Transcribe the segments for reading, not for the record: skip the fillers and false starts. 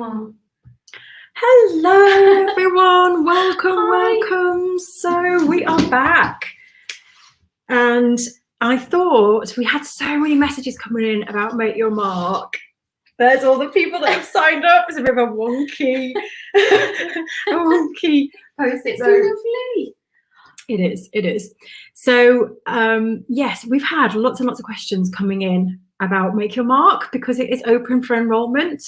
Oh. Hello everyone, welcome, Hi. welcome. So we are back, and I thought we had so many messages coming in about Make Your Mark. There's all the people that have signed up. It's a bit of a wonky, post-it So note. lovely. It is. So yes, we've had lots and lots of questions coming in about Make Your Mark because it is open for enrolment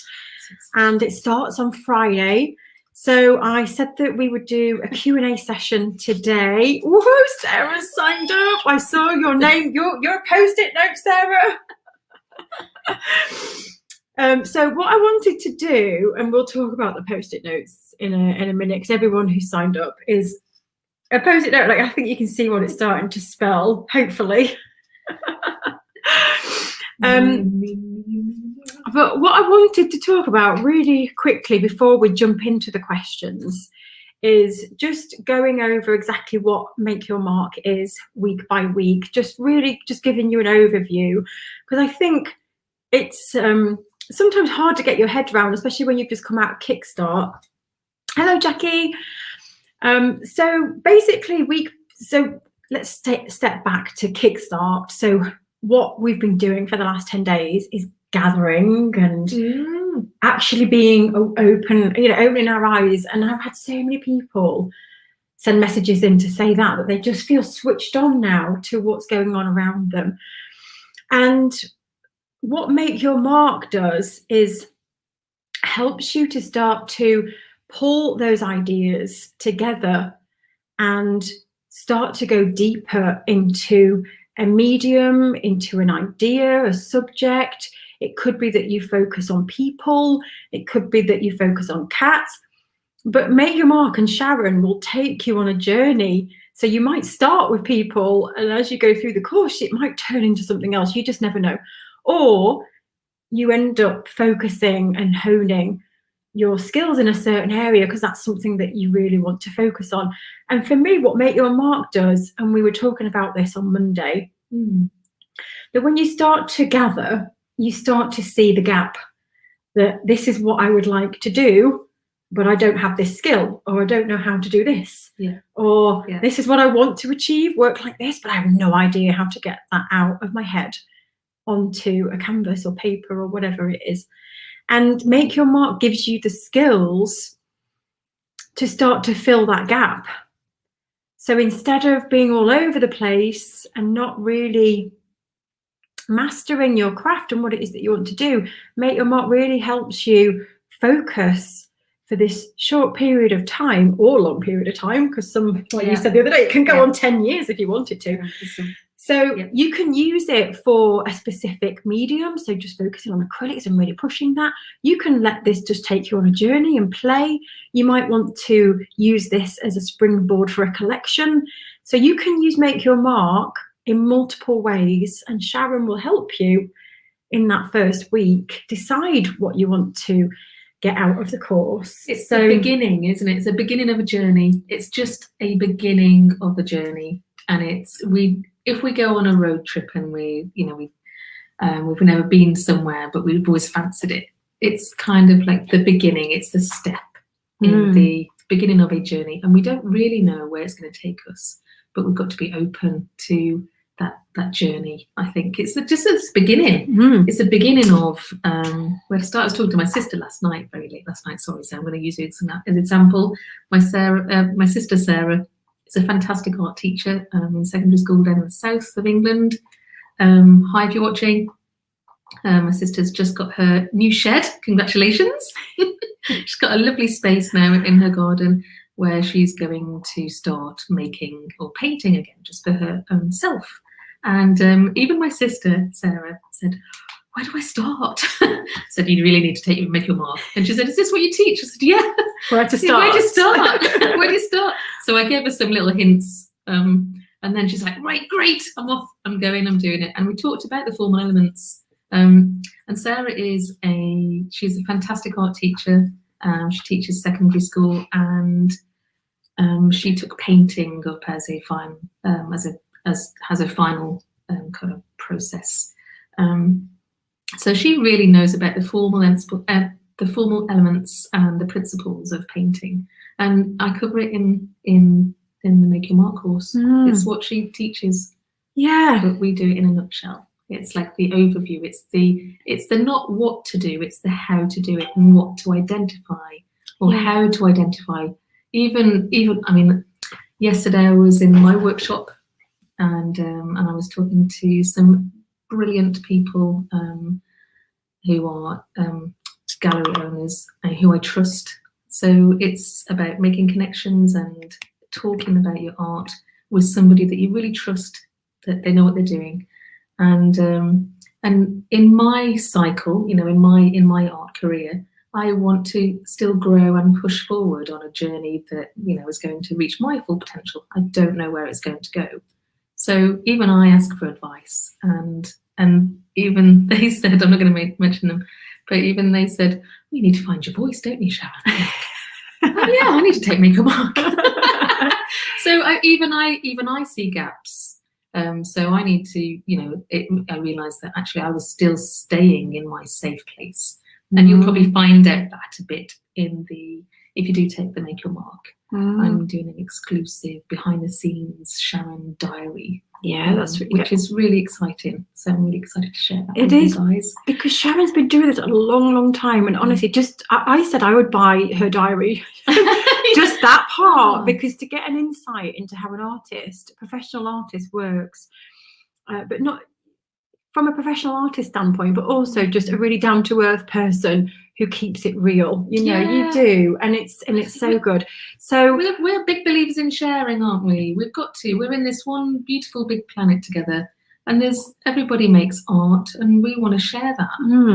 and it starts on Friday. So I said that we would do a Q&A session today. Whoa, Sarah's signed up. I saw your name. You're a post-it note, Sarah. So what I wanted to do, and we'll talk about the post-it notes in a minute, because everyone who signed up is a post-it note. Like, I think you can see what it's starting to spell, hopefully. But what I wanted to talk about really quickly before we jump into the questions is just going over exactly what Make Your Mark is week by week, just giving you an overview, because I think it's sometimes hard to get your head around, especially when you've just come out of Kickstart. Hello, Jackie. So basically, let's take a step back to Kickstart. So what we've been doing for the last 10 days is gathering and actually being open, opening our eyes. And I've had so many people send messages in to say that they just feel switched on now to what's going on around them. And what Make Your Mark does is helps you to start to pull those ideas together and start to go deeper into a medium, into an idea, a subject. It could be that you focus on people. It could be that you focus on cats. But Make Your Mark and Sharon will take you on a journey. So you might start with people, and as you go through the course, it might turn into something else. You just never know. Or you end up focusing and honing your skills in a certain area because that's something that you really want to focus on. And for me, what Make Your Mark does, and we were talking about this on Monday, that when you start to gather, you start to see the gap, that this is what I would like to do, but I don't have this skill, or I don't know how to do this, or this is what I want to achieve, work like this, but I have no idea how to get that out of my head onto a canvas or paper or whatever it is. And Make Your Mark gives you the skills to start to fill that gap. So instead of being all over the place and not really mastering your craft and what it is that you want to do, Make Your Mark really helps you focus for this short period of time or long period of time, because you said the other day, it can go on 10 years if you wanted to. So you can use it for a specific medium, so just focusing on acrylics and really pushing that. You can let this just take you on a journey and play. You might want to use this as a springboard for a collection. So you can use Make Your Mark in multiple ways, and Sharon will help you in that first week decide what you want to get out of the course. It's the beginning, isn't it? It's the beginning of a journey. It's just a beginning of the journey. And if we go on a road trip and we've never been somewhere, but we've always fancied it, it's kind of like the beginning. It's the step in the beginning of a journey, and we don't really know where it's going to take us, but we've got to be open to that journey. I think it's just this beginning. It's the beginning of where to start. I was talking to my sister very late last night. Sorry, so I'm going to use it as an example. My sister Sarah is a fantastic art teacher in secondary school down in the south of England. Hi, if you're watching. My sister's just got her new shed. Congratulations. She's got a lovely space now in her garden where she's going to start making or painting again, just for her own self. And even my sister, Sarah, said, where do I start? I said, you really need to Make Your Mark. And she said, is this what you teach? I said, yeah. Where to start? Where do you start? Where do you start? So I gave her some little hints. And then she's like, right, great, I'm off, I'm going, I'm doing it. And we talked about the formal elements. And Sarah she's a fantastic art teacher. She teaches secondary school, and she took painting up as a final kind of process. So she really knows about the the formal elements and the principles of painting, and I cover it in the Make Your Mark course. It's what she teaches. Yeah, but we do it in a nutshell. It's like the overview. It's the not what to do. It's the how to do it and what to identify, or how to identify. Even I mean, yesterday I was in my workshop, and I was talking to some brilliant people who are gallery owners and who I trust. So it's about making connections and talking about your art with somebody that you really trust, that they know what they're doing. And in my cycle, you know, in my art career, I want to still grow and push forward on a journey that, you know, is going to reach my full potential. I don't know where it's going to go. So even I ask for advice, and even they said, I'm not going to mention them, but even they said, you need to find your voice, don't you, Sharon? Oh, yeah, I need to take Make Your Mark. So even I see gaps. So I need to, you know, I realised that actually I was still staying in my safe place. And you'll probably find out that a bit if you do take the Make Your Mark. I'm doing an exclusive behind the scenes Sharon diary. Yeah, that's which is really exciting. So I'm really excited to share that with you guys. Because Sharon's been doing this a long, long time, and honestly, I said I would buy her diary, just that part, because to get an insight into how a professional artist works, but not from a professional artist standpoint, but also just a really down to earth person who keeps it real. You know, you do, and it's so good. So we're big believers in sharing, aren't we? We've got to. We're in this one beautiful big planet together, and everybody makes art, and we want to share that.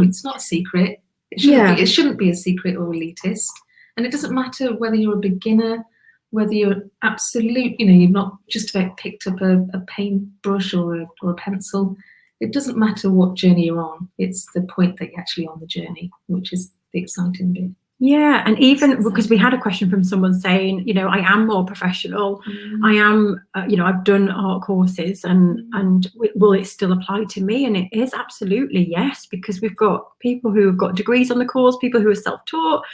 It's not a secret. It shouldn't be a secret or elitist, and it doesn't matter whether you're a beginner, whether you're absolute, you know, you've not just about picked up a paintbrush or a pencil. It doesn't matter what journey you're on. It's the point that you're actually on the journey, which is the exciting bit. Yeah, and even because we had a question from someone saying, you know, I am more professional. I am, you know, I've done art courses, and will it still apply to me? And it is absolutely yes, because we've got people who have got degrees on the course, people who are self-taught.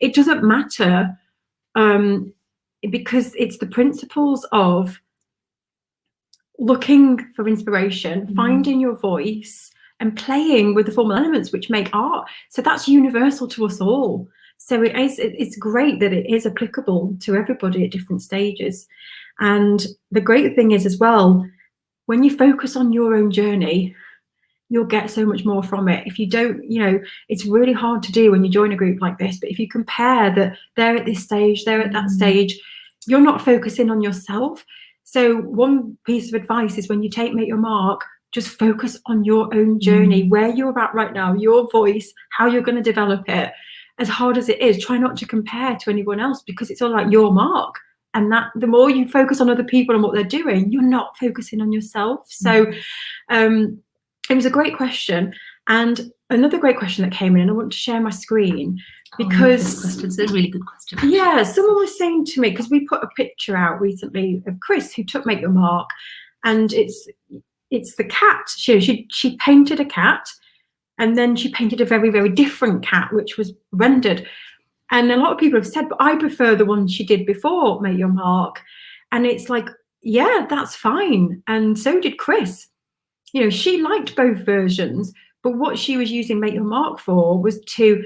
It doesn't matter, because it's the principles of looking for inspiration, finding your voice, and playing with the formal elements which make art. So that's universal to us all. So it's great that it is applicable to everybody at different stages. And the great thing is as well, when you focus on your own journey, you'll get so much more from it. If you don't, you know, it's really hard to do when you join a group like this, but if you compare that they're at this stage, they're at that stage, you're not focusing on yourself. So one piece of advice is when you Make Your Mark, just focus on your own journey, where you're at right now, your voice, how you're going to develop it. As hard as it is, try not to compare to anyone else, because it's all like your mark. And that the more you focus on other people and what they're doing, you're not focusing on yourself. So it was a great question. And another great question that came in, and I want to share my screen, because it's a really good question. Yeah, someone was saying to me, because we put a picture out recently of Chris who took Make Your Mark, and it's the cat. She painted a cat, and then she painted a very, very different cat, which was rendered. And a lot of people have said, but I prefer the one she did before Make Your Mark. And it's like, yeah, that's fine. And so did Chris. You know, she liked both versions, but what she was using Make Your Mark for was to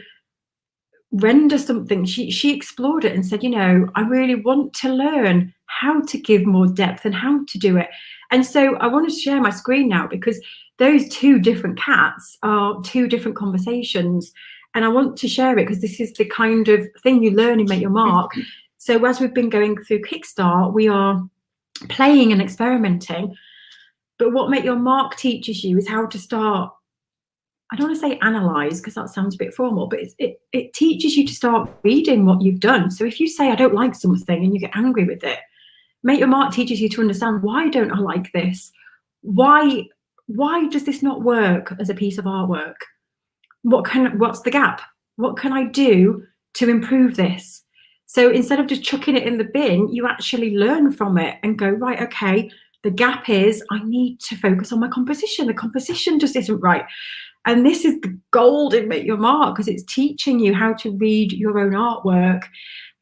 render something. She explored it and said, you know, I really want to learn how to give more depth and how to do it. And so I want to share my screen now, because those two different cats are two different conversations, and I want to share it because this is the kind of thing you learn in Make Your Mark. So as we've been going through Kickstart, we are playing and experimenting, but what Make Your Mark teaches you is how to start, I don't want to say analyze because that sounds a bit formal, but it teaches you to start reading what you've done. So if you say, I don't like something, and you get angry with it, Make Your Mark teaches you to understand, why don't I like this? Why does this not work as a piece of artwork? What's the gap? What can I do to improve this? So instead of just chucking it in the bin, you actually learn from it and go, right, okay, the gap is I need to focus on my composition. The composition just isn't right. And this is the gold in Make Your Mark, because it's teaching you how to read your own artwork.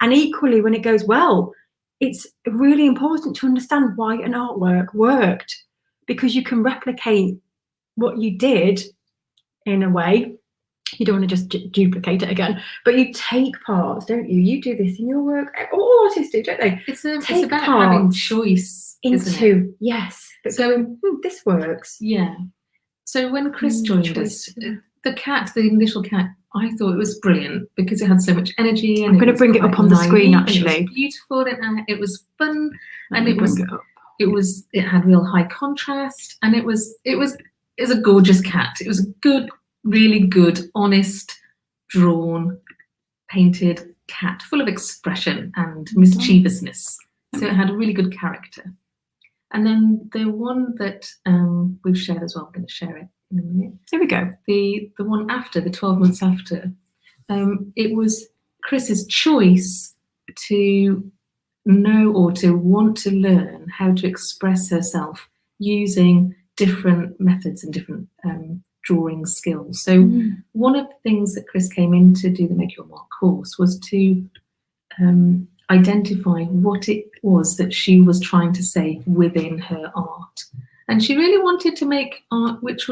And equally, when it goes well, it's really important to understand why an artwork worked, because you can replicate what you did in a way. You don't want to just duplicate it again, but you take parts, don't you? You do this in your work. All artists do, don't they? It's about having choice, isn't it? Into, yes. So this works. Yeah. So when Chris joined us, the cat, the initial cat, I thought it was brilliant because it had so much energy. And I'm going to bring it up on the screen, actually. It was beautiful, and it was fun, and it had real high contrast, and it was a gorgeous cat. It was a good, really good, honest, drawn, painted cat, full of expression and mischievousness. So it had a really good character. And then the one that we've shared as well, I'm going to share it in a minute. Here we go. The one after, the 12 months after, it was Chris's choice to know or to want to learn how to express herself using different methods and different drawing skills. So one of the things that Chris came in to do the Make Your Mark course was to identify what it was that she was trying to say within her art. And she really wanted to make art which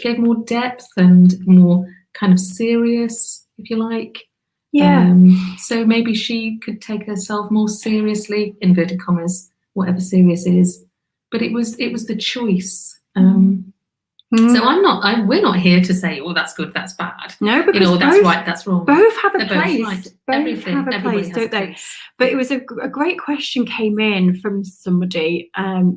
gave more depth and more kind of serious, if you like. Yeah. So maybe she could take herself more seriously, inverted commas, whatever serious is. But it was the choice. So we're not here to say, oh, that's good, that's bad. No, because that's right, that's wrong. Both have a They're place. Both have a place, don't they? But it was a great question came in from somebody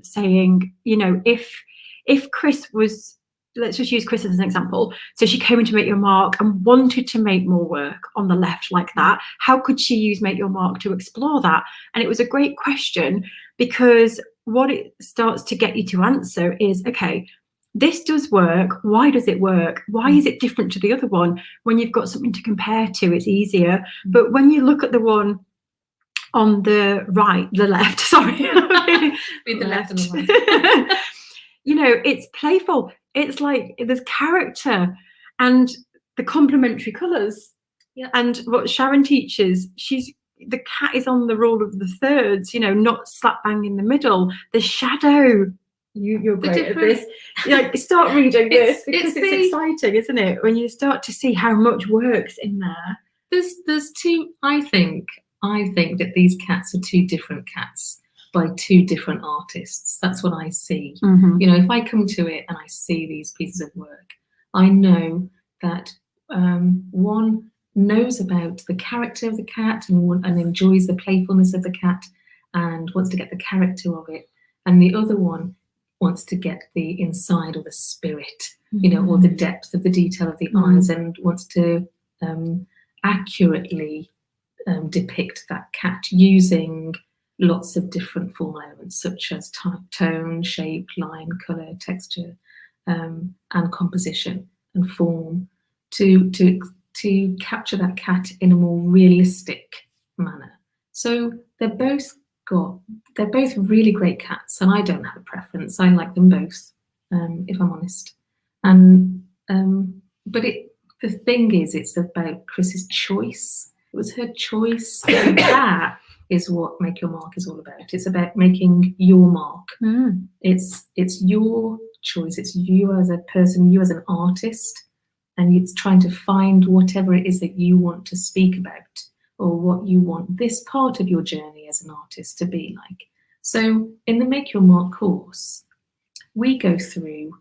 saying, if Chris was, let's just use Chris as an example. So she came in to Make Your Mark and wanted to make more work on the left like that. How could she use Make Your Mark to explore that? And it was a great question, because what it starts to get you to answer is, okay, this does work. Why does it work? Why is it different to the other one? When you've got something to compare to, it's easier. But when you look at the one on the right, the left, sorry. With the left and the right. It's playful. It's like there's character and the complementary colours. Yeah. And what Sharon teaches, the cat is on the rule of the thirds, not slap bang in the middle. The shadow. You're great at this. Start reading this because it's exciting, isn't it? When you start to see how much works in there. There's two. I think that these cats are two different cats by two different artists. That's what I see. If I come to it and I see these pieces of work, I know that one knows about the character of the cat and enjoys the playfulness of the cat and wants to get the character of it, and the other one wants to get the inside or the spirit, or the depth of the detail of the eyes, and wants to accurately depict that cat using lots of different formal elements such as tone, shape, line, colour, texture, and composition and form to capture that cat in a more realistic manner. So they're both really great cats, and I don't have a preference. I like them both, if I'm honest. And but the thing is, it's about Chris's choice. It was her choice. And that is what Make Your Mark is all about. It's about making your mark. It's your choice. It's you as a person, you as an artist, and it's trying to find whatever it is that you want to speak about, or what you want this part of your journey as an artist to be like. So in the Make Your Mark course, we go through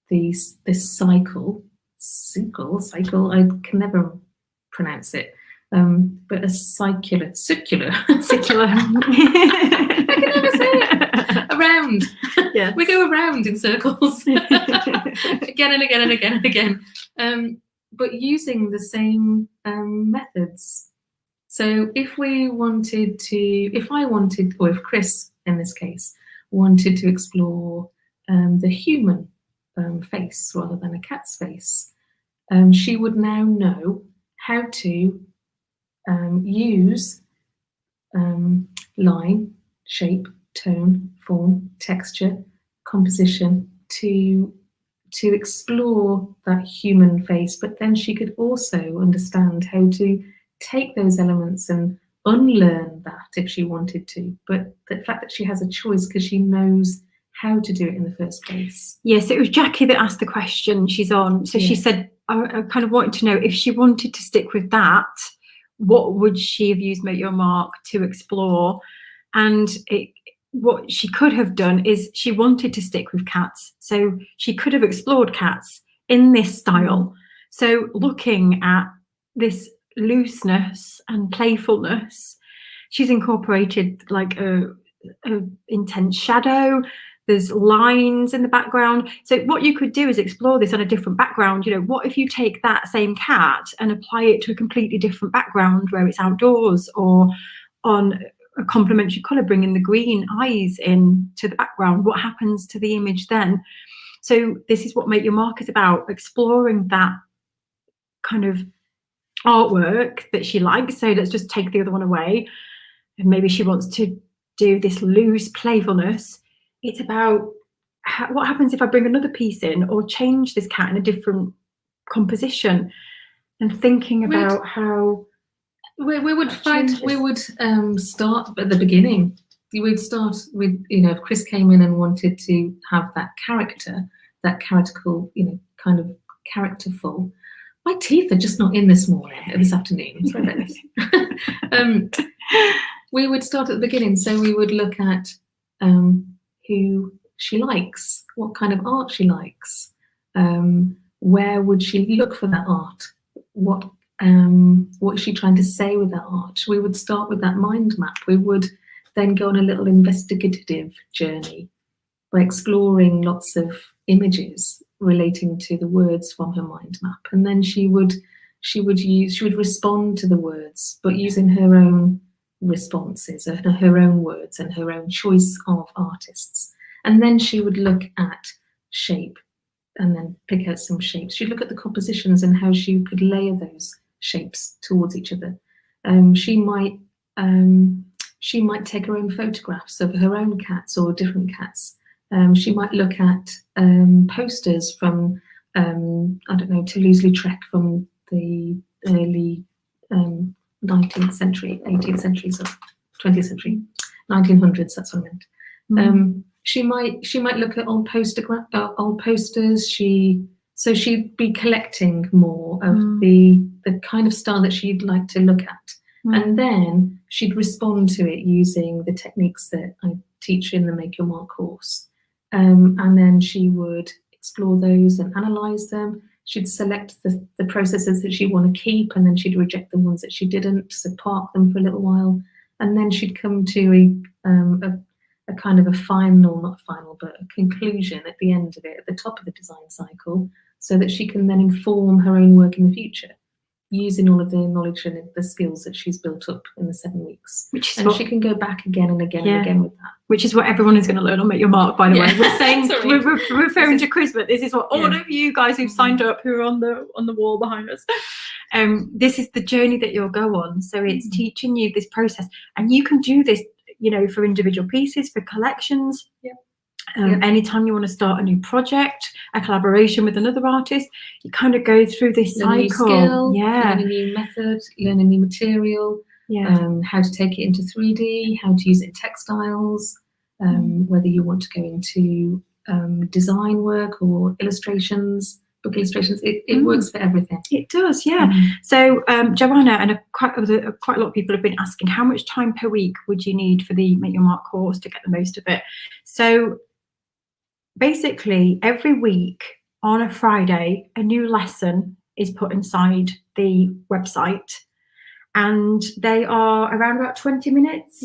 this cycle, I can never pronounce it, but a circular. I can never say it. Around. Yes. We go around in circles again and again and again and again, but using the same methods. So if I wanted, or if Chris, in this case, wanted to explore the human face rather than a cat's face, she would now know how to use line, shape, tone, form, texture, composition to to explore that human face, but then she could also understand how to take those elements and unlearn that if she wanted to. But the fact that she has a choice because she knows how to do it in the first place. Yes, it was Jackie that asked the question. She's on. So she said, I kind of wanted to know if she wanted to stick with that, what would she have used Make Your Mark to explore? And what she could have done is she wanted to stick with cats. So she could have explored cats in this style. So looking at this looseness and playfulness, she's incorporated like a intense shadow. There's lines in the background. So what you could do is explore this on a different background. You know, what if you take that same cat and apply it to a completely different background where it's outdoors or on a complementary colour, bringing the green eyes in to the background? What happens to the image then? So this is what Make Your Mark is about, exploring that kind of artwork that she likes. So let's just take the other one away. And maybe she wants to do this loose playfulness. It's about what happens if I bring another piece in or change this cat in a different composition, and thinking about how we would start at the beginning. We would start with, you know, if Chris came in and wanted to have that characterful, you know, kind of characterful. My teeth are just not in this afternoon. Sorry about this. We would start at the beginning. So we would look at who she likes, what kind of art she likes, where would she look for that art, what is she trying to say with that art. We would start with that mind map. We would then go on a little investigative journey by exploring lots of images relating to the words from her mind map, and then she would respond to the words, but using her own responses, her own words and her own choice of artists. And then she would look at shape and then pick out some shapes. She'd look at the compositions and how she could layer those shapes towards each other. She might take her own photographs of her own cats or different cats. She might look at posters from I don't know, Toulouse-Lautrec from the early 19th century, 18th century, so 20th century, 1900s. That's what I meant. She might look at old posters. So she'd be collecting more of the kind of style that she'd like to look at, and then she'd respond to it using the techniques that I teach in the Make Your Mark course, and then she would explore those and analyze them. She'd select the processes that she want to keep, and then she'd reject the ones that she didn't, so park them for a little while, and then she'd come to a kind of a final, not final, but a conclusion at the end of it, at the top of the design cycle, so that she can then inform her own work in the future, using all of the knowledge and the skills that she's built up in the 7 weeks. She can go back again and again and again with that. Which is what everyone is going to learn on Make Your Mark, by the way. We're saying, we're referring to Chris, but this is what all of you guys who've signed up, who are on the wall behind us, this is the journey that you'll go on. So it's teaching you this process, and you can do this, you know, for individual pieces, for collections. Anytime you want to start a new project, a collaboration with another artist, you kind of go through this cycle. New skill, learn a new method, learn a new material, how to take it into 3D, how to use it in textiles, whether you want to go into design work or illustrations, book illustrations. It works for everything. It does, yeah. So Joanna and quite a lot of people have been asking, how much time per week would you need for the Make Your Mark course to get the most of it? So basically, every week on a Friday, a new lesson is put inside the website, and they are around about 20 minutes.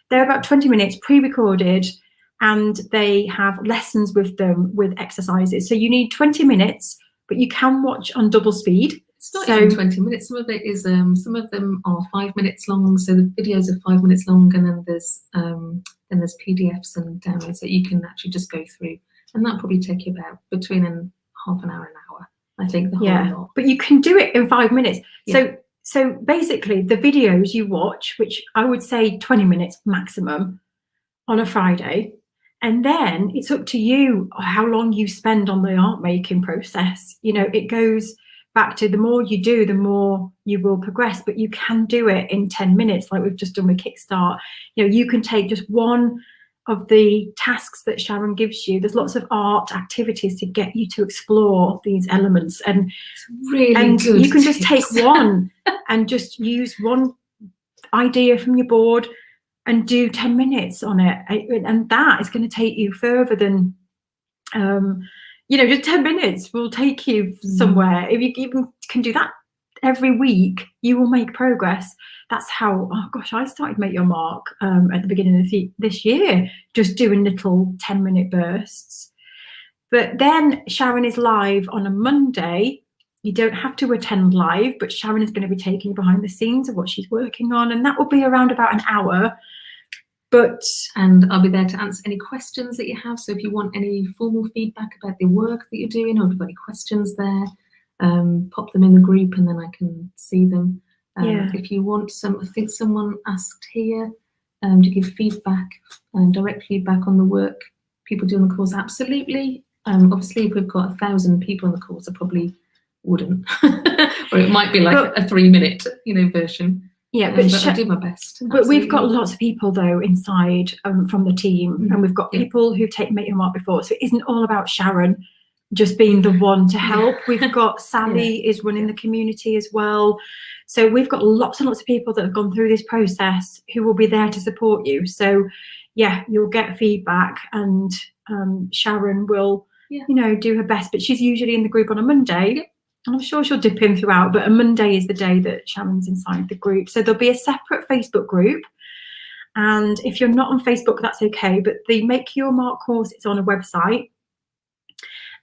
They're about 20 minutes pre-recorded, and they have lessons with them with exercises. So you need 20 minutes, but you can watch on double speed. It's not even 20 minutes. Some of it is, some of them are 5 minutes long. So the videos are 5 minutes long, and then there's PDFs and downloads that you can actually just go through. And that'll probably take you about between half an hour and an hour, I think, the whole lot. But you can do it in 5 minutes. So basically, the videos you watch, which I would say 20 minutes maximum on a Friday, And then it's up to you how long you spend on the art making process. You know, it goes back to the more you do, the more you will progress, but you can do it in 10 minutes, like we've just done with Kickstart. You know, you can take just one of the tasks that Sharon gives you. There's lots of art activities to get you to explore these elements. And Really good you can just tips. take one and just use one idea from your board and do 10 minutes on it. And that is going to take you further than, you know, just 10 minutes will take you somewhere. If you even can do that every week, you will make progress. That's how, oh gosh, I started Make Your Mark at the beginning of this year, just doing little 10-minute bursts. But then Sharon is live on a Monday. You don't have to attend live, but Sharon is going to be taking you behind the scenes of what she's working on, and that will be around about an hour. And I'll be there to answer any questions that you have. So if you want any formal feedback about the work that you're doing, or if you've got any questions there, pop them in the group and then I can see them. If you want I think someone asked here to give feedback, direct feedback on the work people do on the course. Absolutely. Obviously, if we've got 1,000 people on the course, I probably wouldn't, or it might be like a 3-minute, you know, version. Yeah, but I do my best. But we've got lots of people though inside from the team, and we've got people who've taken Make Your Mark before, so it isn't all about Sharon just being the one to help. We've got Sally is running the community as well, so we've got lots and lots of people that have gone through this process who will be there to support you. So yeah, you'll get feedback, and Sharon will you know, do her best, but she's usually in the group on a Monday. And I'm sure she'll dip in throughout, but a Monday is the day that Sharon's inside the group. So there'll be a separate Facebook group. And if you're not on Facebook, that's okay. But the Make Your Mark course is on a website.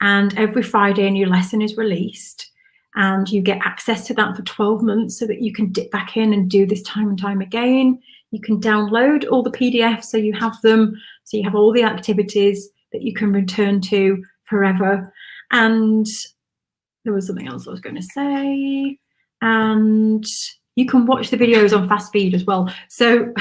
And every Friday a new lesson is released. And you get access to that for 12 months so that you can dip back in and do this time and time again. You can download all the PDFs so you have them. So you have all the activities that you can return to forever. And there was something else I was going to say, and you can watch the videos on fast feed as well. So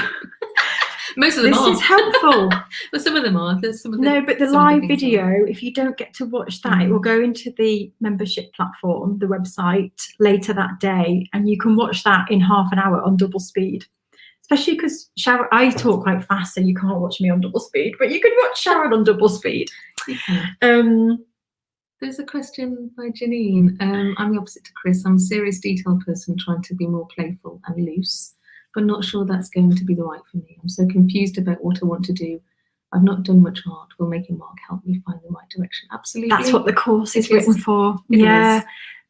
most of them this is helpful. But some of them are. There's some of them. No, but the live video, if you don't get to watch that, it will go into the membership platform, the website, later that day, and you can watch that in half an hour on double speed. Especially because Sharon, I talk quite fast, so you can't watch me on double speed, but you can watch Sharon on double speed. There's a question by Janine. I'm the opposite to Chris. I'm a serious detail person trying to be more playful and loose, but not sure that's going to be the right for me. I'm so confused about what I want to do. I've not done much art. Will Make Your Mark help me find the right direction? Absolutely. That's what the course is written for. Yeah.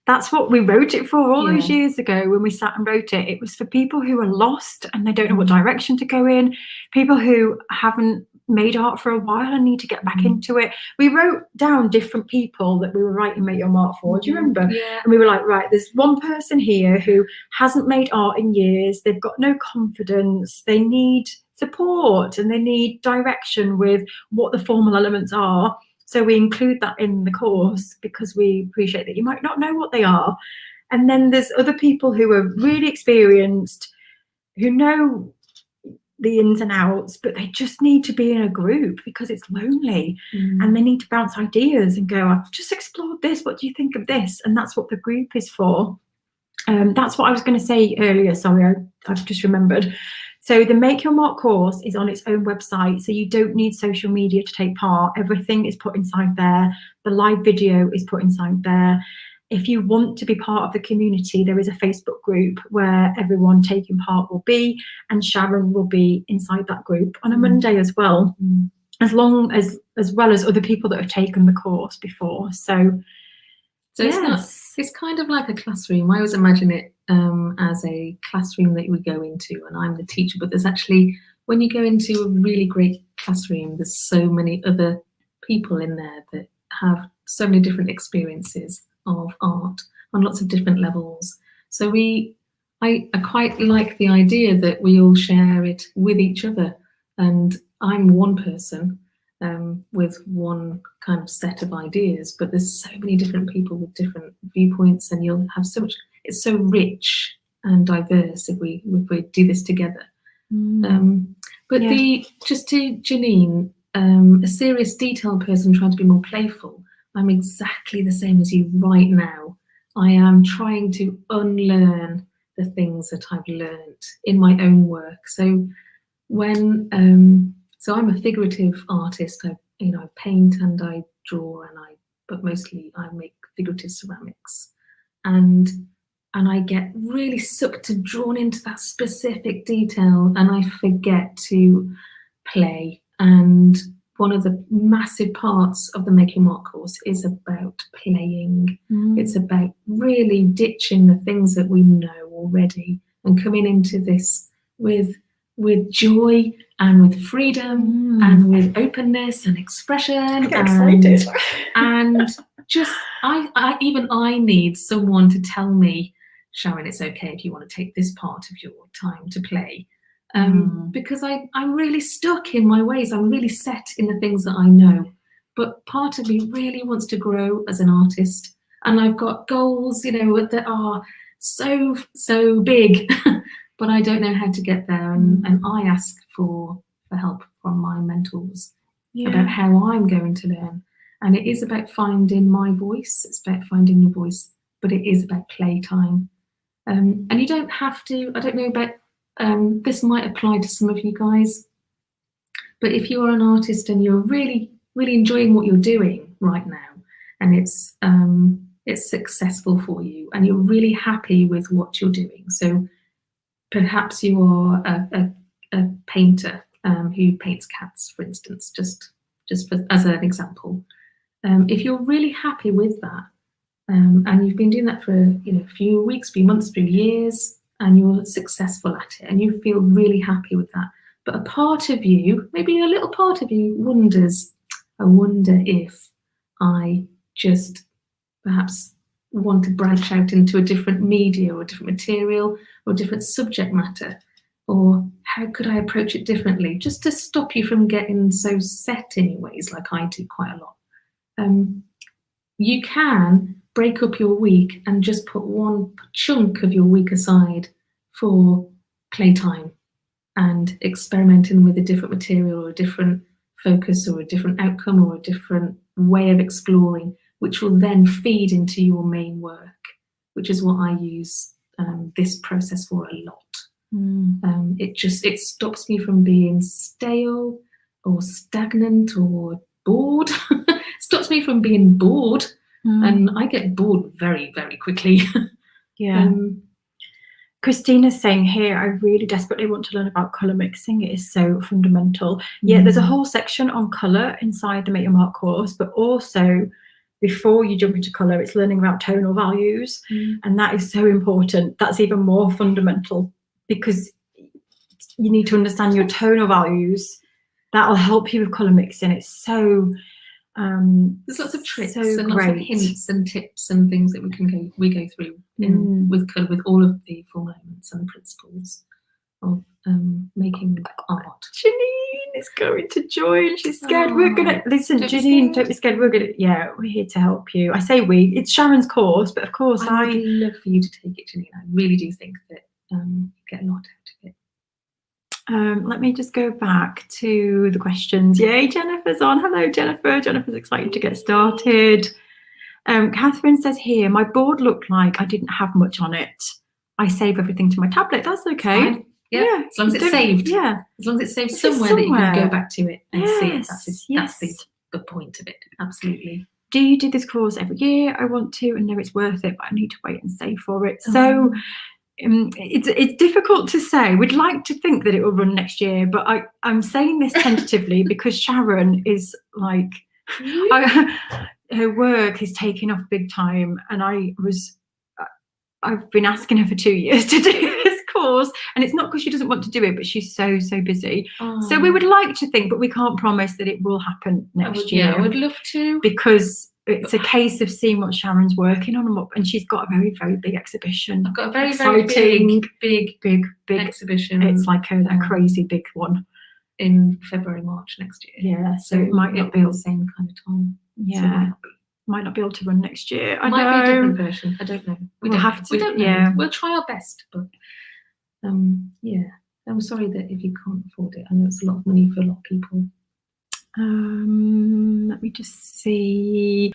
That's what we wrote it for all those years ago when we sat and wrote it. It was for people who are lost and they don't know what direction to go in, people who haven't made art for a while and need to get back into it. We wrote down different people that we were writing Make Your Mark for. Do you remember? Yeah. And we were like, right, there's one person here who hasn't made art in years. They've got no confidence. They need support and they need direction with what the formal elements are. So we include that in the course because we appreciate that you might not know what they are. And then there's other people who are really experienced, who know the ins and outs, but they just need to be in a group because it's lonely and they need to bounce ideas and go, I've just explored this. What do you think of this? And that's what the group is for. That's what I was going to say earlier. Sorry, I've just remembered. So the Make Your Mark course is on its own website, so you don't need social media to take part. Everything is put inside there. The live video is put inside there. If you want to be part of the community, there is a Facebook group where everyone taking part will be, and Sharon will be inside that group on a Monday as well, as well as other people that have taken the course before. So it's kind of like a classroom. I always imagine it as a classroom that we go into, and I'm the teacher, but there's actually, when you go into a really great classroom, there's so many other people in there that have so many different experiences of art on lots of different levels. So I quite like the idea that we all share it with each other, and I'm one person with one kind of set of ideas, but there's so many different people with different viewpoints, and you'll have so much. It's so rich and diverse if we do this together. Just to Janine, a serious detail person trying to be more playful, I'm exactly the same as you right now. I am trying to unlearn the things that I've learned in my own work. So so I'm a figurative artist. I paint and I draw, but mostly I make figurative ceramics, and I get really sucked and drawn into that specific detail, and I forget to play. And one of the massive parts of the Make Your Mark course is about playing. It's about really ditching the things that we know already and coming into this with joy and with freedom and with openness and expression. I get excited. And just I need someone to tell me, Sharon, it's okay if you want to take this part of your time to play. Because I'm really stuck in my ways. I'm really set in the things that I know. But part of me really wants to grow as an artist. And I've got goals, that are so big, but I don't know how to get there. And I ask for help from my mentors about how I'm going to learn. And it is about finding my voice. It's about finding your voice, but it is about playtime. And you don't have to, I don't know about, this might apply to some of you guys, but if you're an artist and you're really, really enjoying what you're doing right now, and it's successful for you, and you're really happy with what you're doing, so perhaps you are a painter who paints cats, for instance, just as an example. If you're really happy with that, and you've been doing that for a few weeks, few months, few years, and you're successful at it and you feel really happy with that, but a part of you, maybe a little part of you, wonders, I wonder if I just perhaps want to branch out into a different media or a different material or a different subject matter, or how could I approach it differently, just to stop you from getting so set in your ways like I do quite a lot. You can break up your week and just put one chunk of your week aside for playtime and experimenting with a different material or a different focus or a different outcome or a different way of exploring, which will then feed into your main work, which is what I use this process for a lot. It stops me from being stale or stagnant or bored. Stops me from being bored. And I get bored very, very quickly. Christina's saying here, I really desperately want to learn about colour mixing. It is so fundamental. There's a whole section on colour inside the Make Your Mark course, but also before you jump into colour, it's learning about tonal values. And that is so important. That's even more fundamental because you need to understand your tonal values. That'll help you with colour mixing. It's so there's lots of tricks and lots of hints and tips and things that we go through with colour, with all of the full moments and principles of making art. Janine is going to join. She's scared. We're gonna listen, Janine. Don't be scared. We're here to help you. I say we. It's Sharon's course, but of course I would love for you to take it, Janine. I really do think that you get a lot out of it. Let me just go back to the questions. Yay, Jennifer's on. Hello, Jennifer. Jennifer's excited to get started. Catherine says here, my board looked like I didn't have much on it. I save everything to my tablet. That's okay. Yeah, as long as it's saved. Yeah, as long as it's saved somewhere that you can go back to it and see it. That's the point of it. Absolutely. Do you do this course every year? I want to and know it's worth it, but I need to wait and save for it. So it's difficult to say. We'd like to think that it will run next year, but I'm saying this tentatively because Sharon is like, her work is taking off big time, and I've been asking her for 2 years to do this course, and it's not because she doesn't want to do it, but she's so busy. So we would like to think, but we can't promise that it will happen next year. I would love to, because it's a case of seeing what Sharon's working on, and she's got a very, very big exhibition. I've got a very, very big exhibition. It's like a crazy big one in February, March next year. Yeah, so it might not be the same kind of time. Yeah, so might not be able to run next year. Might be a different version. I don't know. We don't know. Yeah, we'll try our best, but yeah, I'm sorry that if you can't afford it. I know it's a lot of money for a lot of people. Let me just see.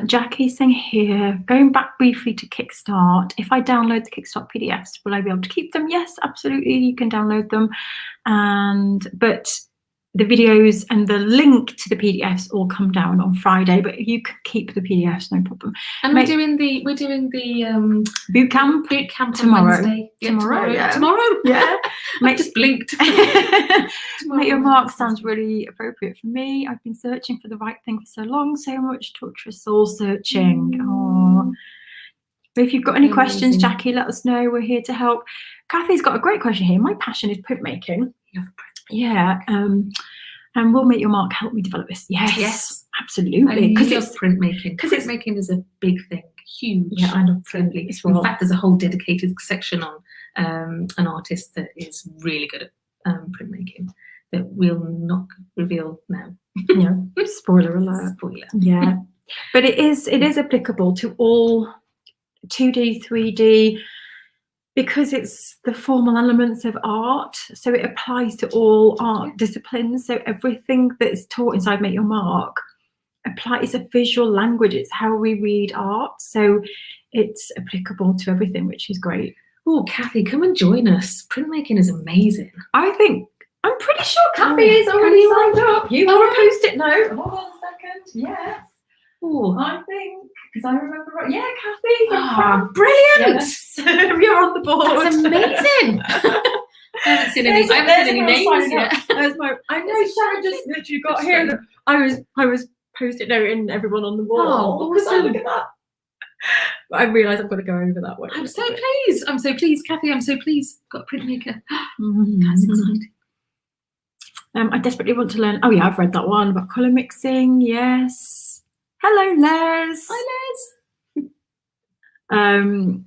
Jackie's saying here, going back briefly to Kickstart, if I download the Kickstart PDFs, will I be able to keep them? Yes, absolutely, you can download them. But the videos and the link to the PDFs all come down on Friday, but you can keep the PDFs, no problem. And we're doing the boot camp tomorrow. On Wednesday. Tomorrow, yeah. Tomorrow, yeah. I just blinked. Make Your Mark sounds really appropriate for me. I've been searching for the right thing for so long, so much torture soul searching. Oh. But if you've got any questions, Jackie, let us know. We're here to help. Kathy's got a great question here. My passion is printmaking. Yeah. And will Make Your Mark help me develop this? Yes, absolutely. Because it's printmaking. Because printmaking is a big thing, huge. Yeah, I love printmaking as well. In fact, there's a whole dedicated section on an artist that is really good at printmaking that we'll not reveal now. Yeah, spoiler alert. Spoiler. Yeah, but it is applicable to all 2D, 3D. Because it's the formal elements of art, so it applies to all art disciplines. So everything that's taught inside Make Your Mark applies. It's a visual language. It's how we read art. So it's applicable to everything, which is great. Oh, Kathy, come and join us. Printmaking is amazing. I'm pretty sure Kathy is already lined up. You want a Post-it note? Hold on a second. Yes. Oh, I think, because I remember right. Yeah, Kathy. Brilliant. Yes. You're on the board. That's amazing. I haven't seen any names yet. I know Sharon just literally got here. That I was Post-it noting everyone on the wall. Oh, awesome. Look at that. But I realise I've got to go over that way. I'm so pleased, Kathy. I'm so pleased. Got a printmaker. That's exciting. I desperately want to learn. Oh yeah, I've read that one about colour mixing. Yes. Hello, Les. Hi, Les.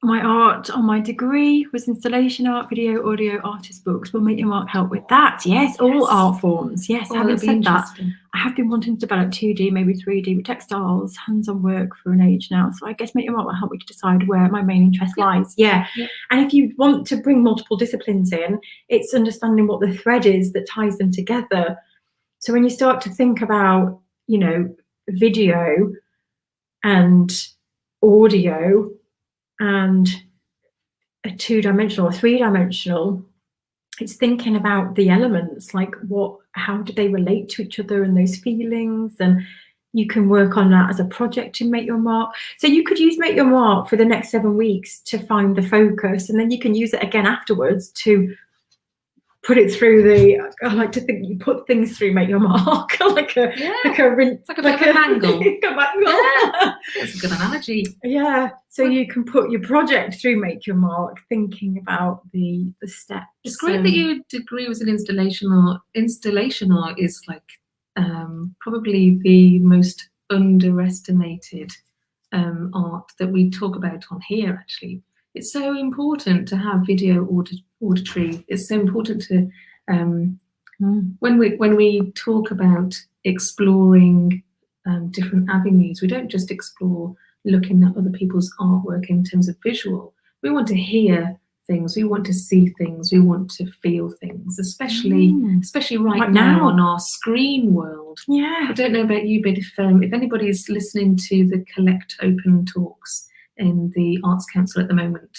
My art on my degree was installation art, video, audio, artist books. Will Make Your Mark help with that? Yes, all art forms. Yes, having said that, I have been wanting to develop 2D, maybe 3D with textiles, hands-on work for an age now. So I guess Make Your Mark will help me to decide where my main interest lies. Yeah. And if you want to bring multiple disciplines in, it's understanding what the thread is that ties them together. So when you start to think about, video and audio and a 2-dimensional or 3-dimensional, it's thinking about the elements, like how do they relate to each other and those feelings, and you can work on that as a project to Make Your Mark. So you could use Make Your Mark for the next 7 weeks to find the focus, and then you can use it again afterwards to put it through I like to think you put things through Make Your Mark, like a rinse, like a mangle. Yeah. That's a good analogy. Yeah, so you can put your project through Make Your Mark, thinking about the steps. It's great that your degree was in installation art. Installation art is like probably the most underestimated art that we talk about on here, actually. It's so important to have video auditory. It's so important to when we talk about exploring different avenues, we don't just explore looking at other people's artwork in terms of visual. We want to hear things, we want to see things, we want to feel things, especially right now on our screen world. Yeah. I don't know about you, but if anybody's listening to the Collect Open talks in the Arts Council at the moment,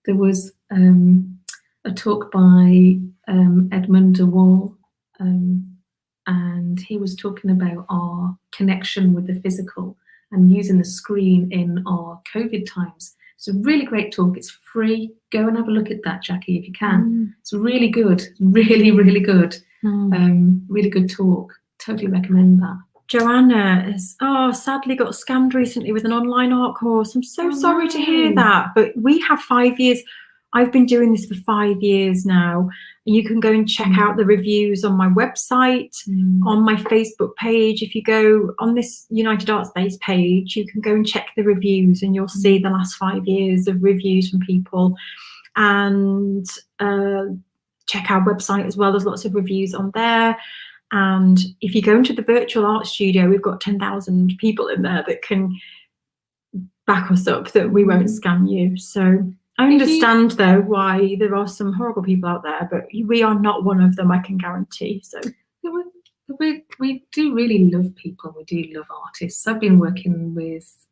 there was a talk by Edmund de Waal, and he was talking about our connection with the physical and using the screen in our COVID times. It's a really great talk. It's free. Go and have a look at that, Jackie, if you can. It's really good. Really, really good. Really good talk. Totally recommend that. Joanna has sadly got scammed recently with an online art course. I'm so sorry to hear that. But we have 5 years. I've been doing this for 5 years now. You can go and check out the reviews on my website, on my Facebook page. If you go on this United Art Space page, you can go and check the reviews and you'll see the last 5 years of reviews from people. And check our website as well. There's lots of reviews on there. And if you go into the virtual art studio, we've got 10,000 people in there that can back us up that we won't scam you. So I understand though why there are some horrible people out there, but we are not one of them, I can guarantee. So we do really love people. We do love artists. I've been working with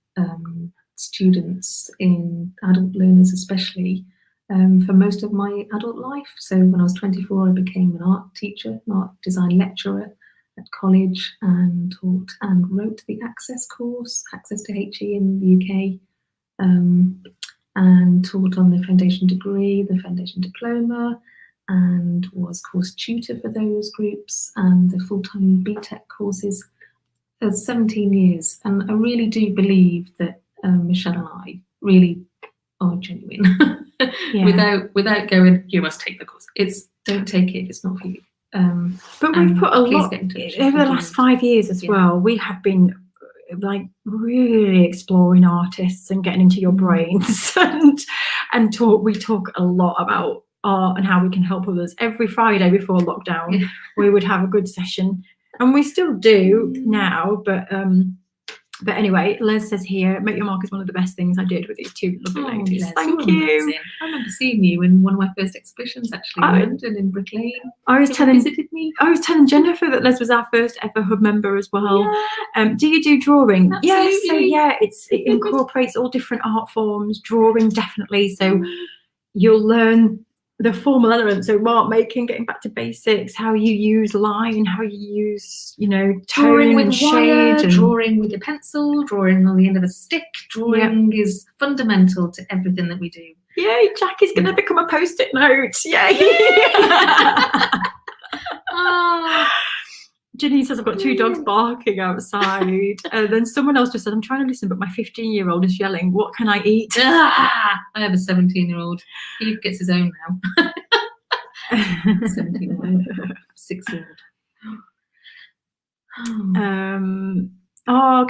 students in adult learners, especially for most of my adult life. So when I was 24, I became an art teacher, an art design lecturer at college, and taught and wrote the Access course, Access to HE in the UK. And taught on the foundation degree, the foundation diploma, and was course tutor for those groups and the full-time BTEC courses for 17 years. And I really do believe that Michelle and I really are genuine. Without going, you must take the course. It's don't take it if it's not for you. But we've put a lot over the last 5 years as well. We have been like really exploring artists and getting into your brains and we talk a lot about art and how we can help others. Every Friday before lockdown we would have a good session, and we still do now, but anyway, Les says here, Make Your Mark is one of the best things I did with these two lovely ladies. Les, thank you. Amazing. I remember seeing you in one of my first exhibitions, actually, in London, in Brick Lane. I was telling Jennifer that Les was our first ever hub member as well. Yeah. Do you do drawing? Absolutely. Yes, so it incorporates all different art forms, drawing definitely. So you'll learn the formal elements, so mark making, getting back to basics, how you use line, how you use, tone drawing with and wire, shade, drawing with your pencil, drawing on the end of a stick. Drawing is fundamental to everything that we do. Yay, Jackie's going to become a post-it note. Yay. Janine says, I've got 2 dogs barking outside. And then someone else just said, I'm trying to listen, but my 15-year-old is yelling, what can I eat? I have a 17-year-old. He gets his own now. 17-year-old, 6-year-old.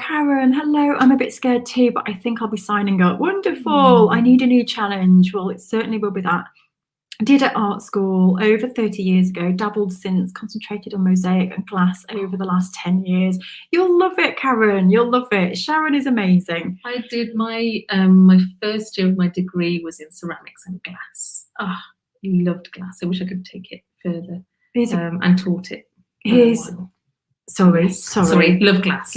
Karen, hello. I'm a bit scared too, but I think I'll be signing up. Wonderful. I need a new challenge. Well, it certainly will be that. Did at art school over 30 years ago, dabbled since, concentrated on mosaic and glass over the last 10 years. You'll love it, Karen. You'll love it. Sharon is amazing. I did my my first year of my degree was in ceramics and glass. Loved glass. I wish I could take it further and taught it. Sorry. Love glass.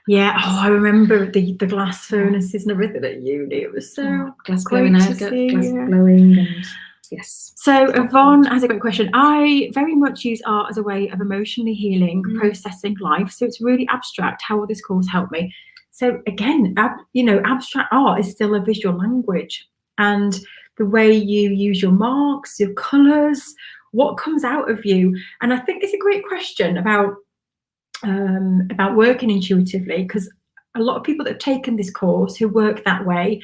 Yeah, I remember the glass furnaces and everything at uni. It was so glass great blowing to out, see. glass blowing, and yes. So Yvonne has a great question. I very much use art as a way of emotionally healing, processing life. So it's really abstract. How will this course help me? So again, abstract art is still a visual language, and the way you use your marks, your colours, what comes out of you. And I think it's a great question about working intuitively, because a lot of people that have taken this course who work that way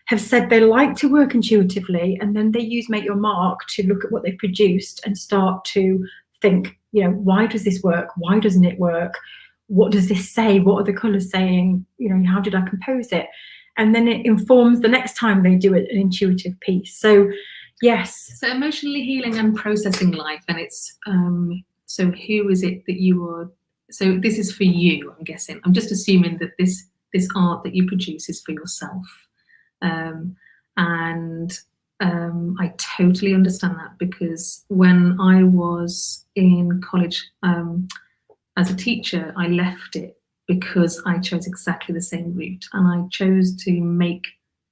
have said they like to work intuitively, and then they use Make Your Mark to look at what they've produced and start to think, why does this work? Why doesn't it work? What does this say? What are the colours saying? How did I compose it? And then it informs the next time they do it, an intuitive piece. So yes. So emotionally healing and processing life, and it's so who is it that you are? So this is for you, I'm guessing. I'm just assuming that this art that you produce is for yourself. I totally understand that, because when I was in college as a teacher, I left it because I chose exactly the same route, and I chose to make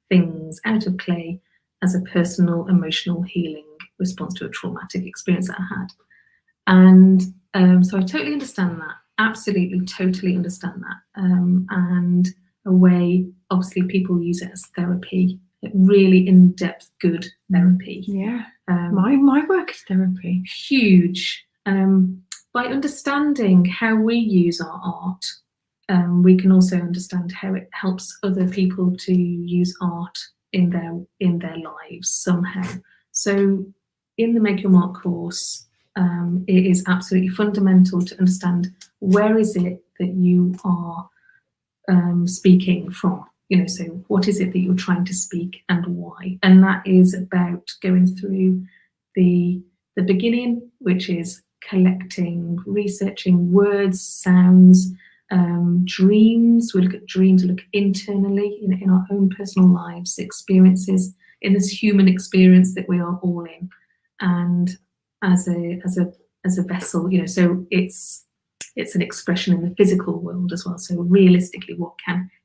things out of clay as a personal emotional healing response to a traumatic experience that I had. And so I totally understand that. Absolutely, totally understand that. And a way, obviously, people use it as therapy, really in-depth, good therapy. Yeah, my work is therapy. Huge. By understanding how we use our art, we can also understand how it helps other people to use art in their lives somehow. So in the Make Your Mark course, it is absolutely fundamental to understand where is it that you are speaking from. So what is it that you're trying to speak and why? And that is about going through the beginning, which is collecting, researching words, sounds, dreams. We look at dreams. We look internally in our own personal lives, experiences, in this human experience that we are all in, and as a vessel, so it's an expression in the physical world as well. So realistically,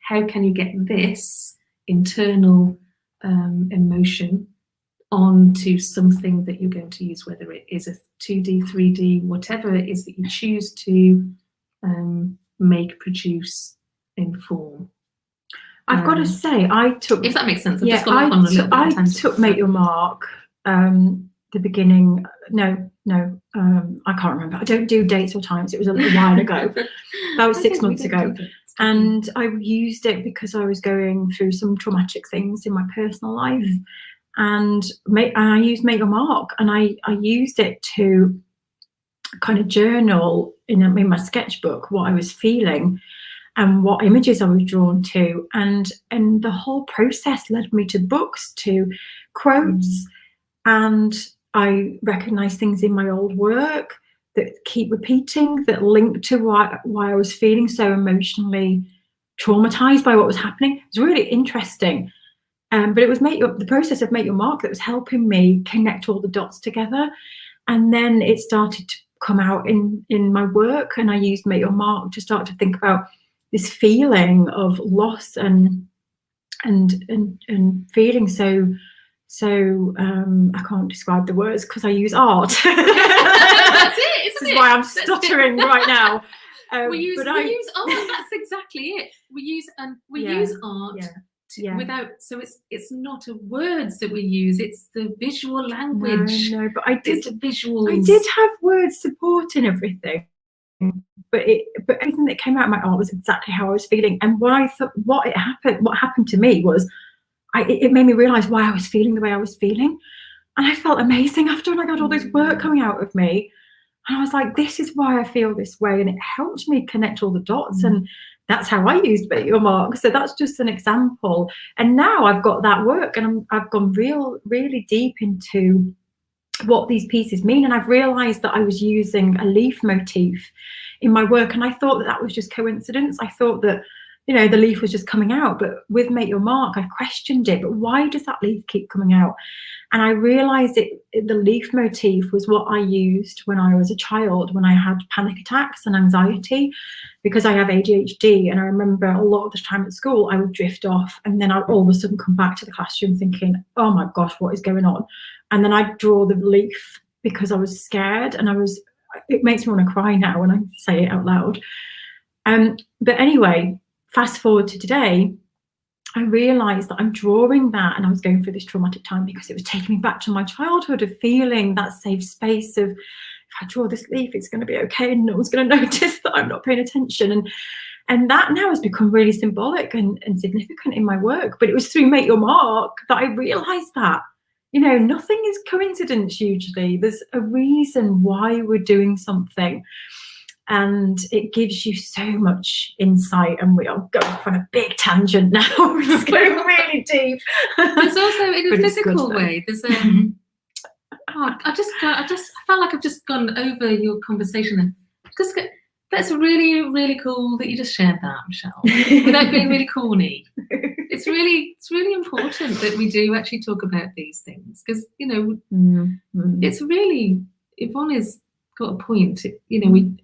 how can you get this internal emotion onto something that you're going to use, whether it is a 2D, 3D, whatever it is that you choose to make, produce, inform. I've got to say, I took, if that makes sense. I've yeah, just gone off on a little bit of a I tangent. took Make Your Mark, the beginning. No, I can't remember. I don't do dates or times. It was a little while ago, about 6 months ago. And I used it because I was going through some traumatic things in my personal life. And I used Make Your Mark, and I used it to kind of journal in my sketchbook what I was feeling and what images I was drawn to, and the whole process led me to books, to quotes, and I recognized things in my old work that keep repeating, that link to why I was feeling so emotionally traumatized by what was happening. It was really interesting. But it was the process of Make Your Mark that was helping me connect all the dots together. And then it started to come out in my work, and I used Make Your Mark to start to think about this feeling of loss and feeling so I can't describe the words because I use art. That's it. This is why I'm stuttering right now. We use art. That's exactly it. We use art without. So it's not words that we use. It's the visual language. No, but I did visuals. I did have words supporting everything. But everything that came out of my art was exactly how I was feeling. And what happened to me was it made me realize why I was feeling the way I was feeling. And I felt amazing after, and I got all this work coming out of me. And I was like, this is why I feel this way. And it helped me connect all the dots. And that's how I used Make Your Mark. So that's just an example. And now I've got that work, and I've gone really deep into what these pieces mean, and I've realized that I was using a leaf motif in my work, and I thought that was just coincidence. I thought that the leaf was just coming out, but with Make Your Mark I questioned it. But why does that leaf keep coming out? And I realized the leaf motif was what I used when I was a child, when I had panic attacks and anxiety, because I have ADHD. And I remember a lot of the time at school I would drift off, and then I'd all of a sudden come back to the classroom thinking, oh my gosh, what is going on? And then I'd draw the leaf because I was scared, and it makes me want to cry now when I say it out loud. But anyway, fast forward to today, I realized that I'm drawing that, and I was going through this traumatic time because it was taking me back to my childhood of feeling that safe space of, if I draw this leaf, it's going to be okay, and no one's going to notice that I'm not paying attention. And that now has become really symbolic and significant in my work. But it was through Make Your Mark that I realized that, nothing is coincidence usually. There's a reason why we're doing something. And it gives you so much insight, and we are going off on a big tangent now. We're just going really deep. There's also in a physical way. There's I felt like I've just gone over your conversation, and just that's really, really cool that you just shared that, Michelle, without being really corny. It's really important that we do actually talk about these things, because it's really, Yvonne has got a point.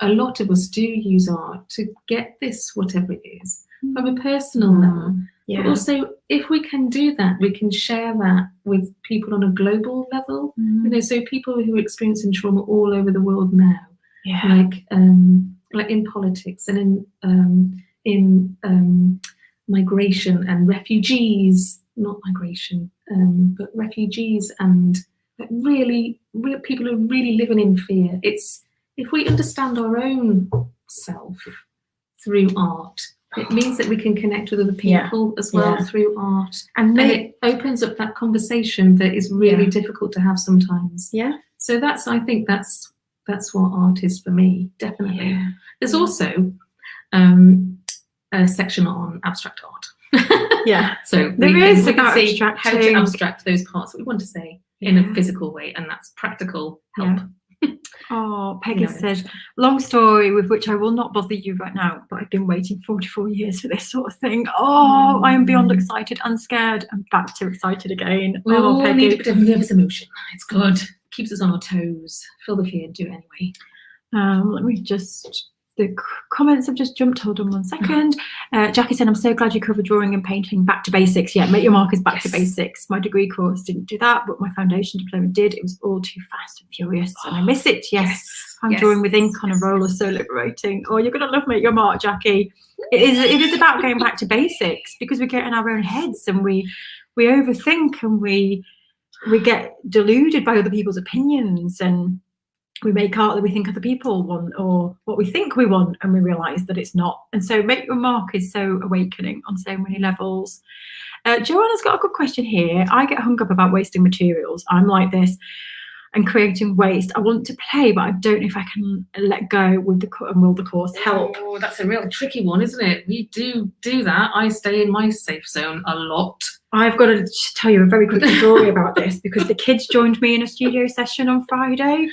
A lot of us do use art to get this, whatever it is, from a personal level. Yeah. But also, if we can do that, we can share that with people on a global level. So people who are experiencing trauma all over the world now, like in politics and in migration and refugees, not migration, but refugees and really people who are really living in fear. It's if we understand our own self through art, it means that we can connect with other people as well through art, and it opens up that conversation that is really difficult to have sometimes. So I think that's what art is for me, definitely. There's also a section on abstract art. So we can see how to abstract those parts that we want to say in a physical way, and that's practical help. Oh, Peggy You know, says, long story with which I will not bother you right now, but I've been waiting 44 years for this sort of thing. Oh, I am beyond excited and scared and back to excited again. we Oh, all Peggy. need a bit of nervous emotion. It's good. Keeps us on our toes. Feel the fear, do it anyway. Let me just, the comments have just jumped. Hold on one second. Jackie said, I'm so glad you covered drawing and painting back to basics. Yeah, Make Your Mark is back to basics. My degree course didn't do that, but my foundation diploma did. It was all too fast and furious, and I miss it. Yes. I'm drawing with ink on a roller, so liberating. Oh, you're gonna love Make Your Mark, Jackie. It is about going back to basics, because we get in our own heads and we overthink, and we get deluded by other people's opinions, and we make art that we think other people want, or what we think we want, and we realize that it's not. And so Make Your Mark is so awakening on so many levels. Joanna's got a good question here. I get hung up about wasting materials. I'm like this, and creating waste. I want to play, but I don't know if I can let go with and will the course help? Oh, that's a real tricky one, isn't it? We do that. I stay in my safe zone a lot. I've got to tell you a very quick story about this, because the kids joined me in a studio session on Friday,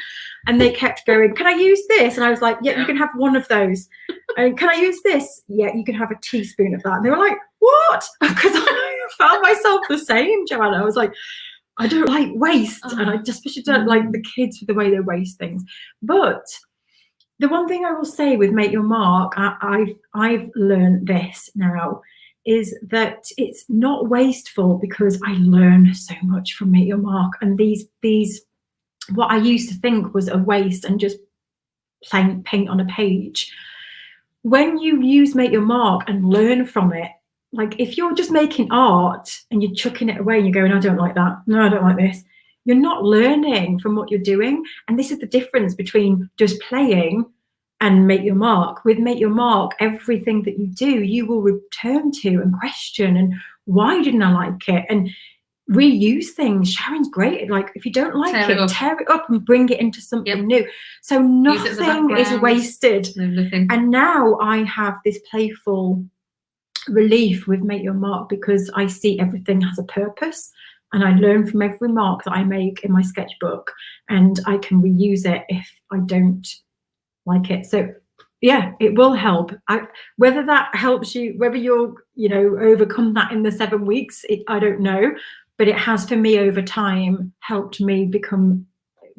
and they kept going, can I use this? And I was like, yeah, you can have one of those. And can I use this? Yeah, you can have a teaspoon of that. And they were like, what? Because I found myself the same, Joanna. I was like, I don't like waste, and I especially don't like the kids with the way they waste things. But the one thing I will say with Make Your Mark, I've learned this now, is that it's not wasteful, because I learn so much from Make Your Mark. And these what I used to think was a waste and just plain paint on a page, when you use Make Your Mark and learn from it, like if you're just making art and you're chucking it away and you're going, I don't like that, no, I don't like this, you're not learning from what you're doing. And this is the difference between just playing and Make Your Mark. With Make Your Mark, everything that you do, you will return to and question, and why didn't I like it? And reuse things. Sharon's great. Like, if you don't like it, tear it up and bring it into something new. So nothing is wasted. Nothing. And now I have this playful relief with Make Your Mark, because I see everything has a purpose, and I learn from every mark that I make in my sketchbook, and I can reuse it if I don't like it. So yeah, it will help. Whether that helps you, whether you'll overcome that in the 7 weeks, I don't know, but it has, for me, over time, helped me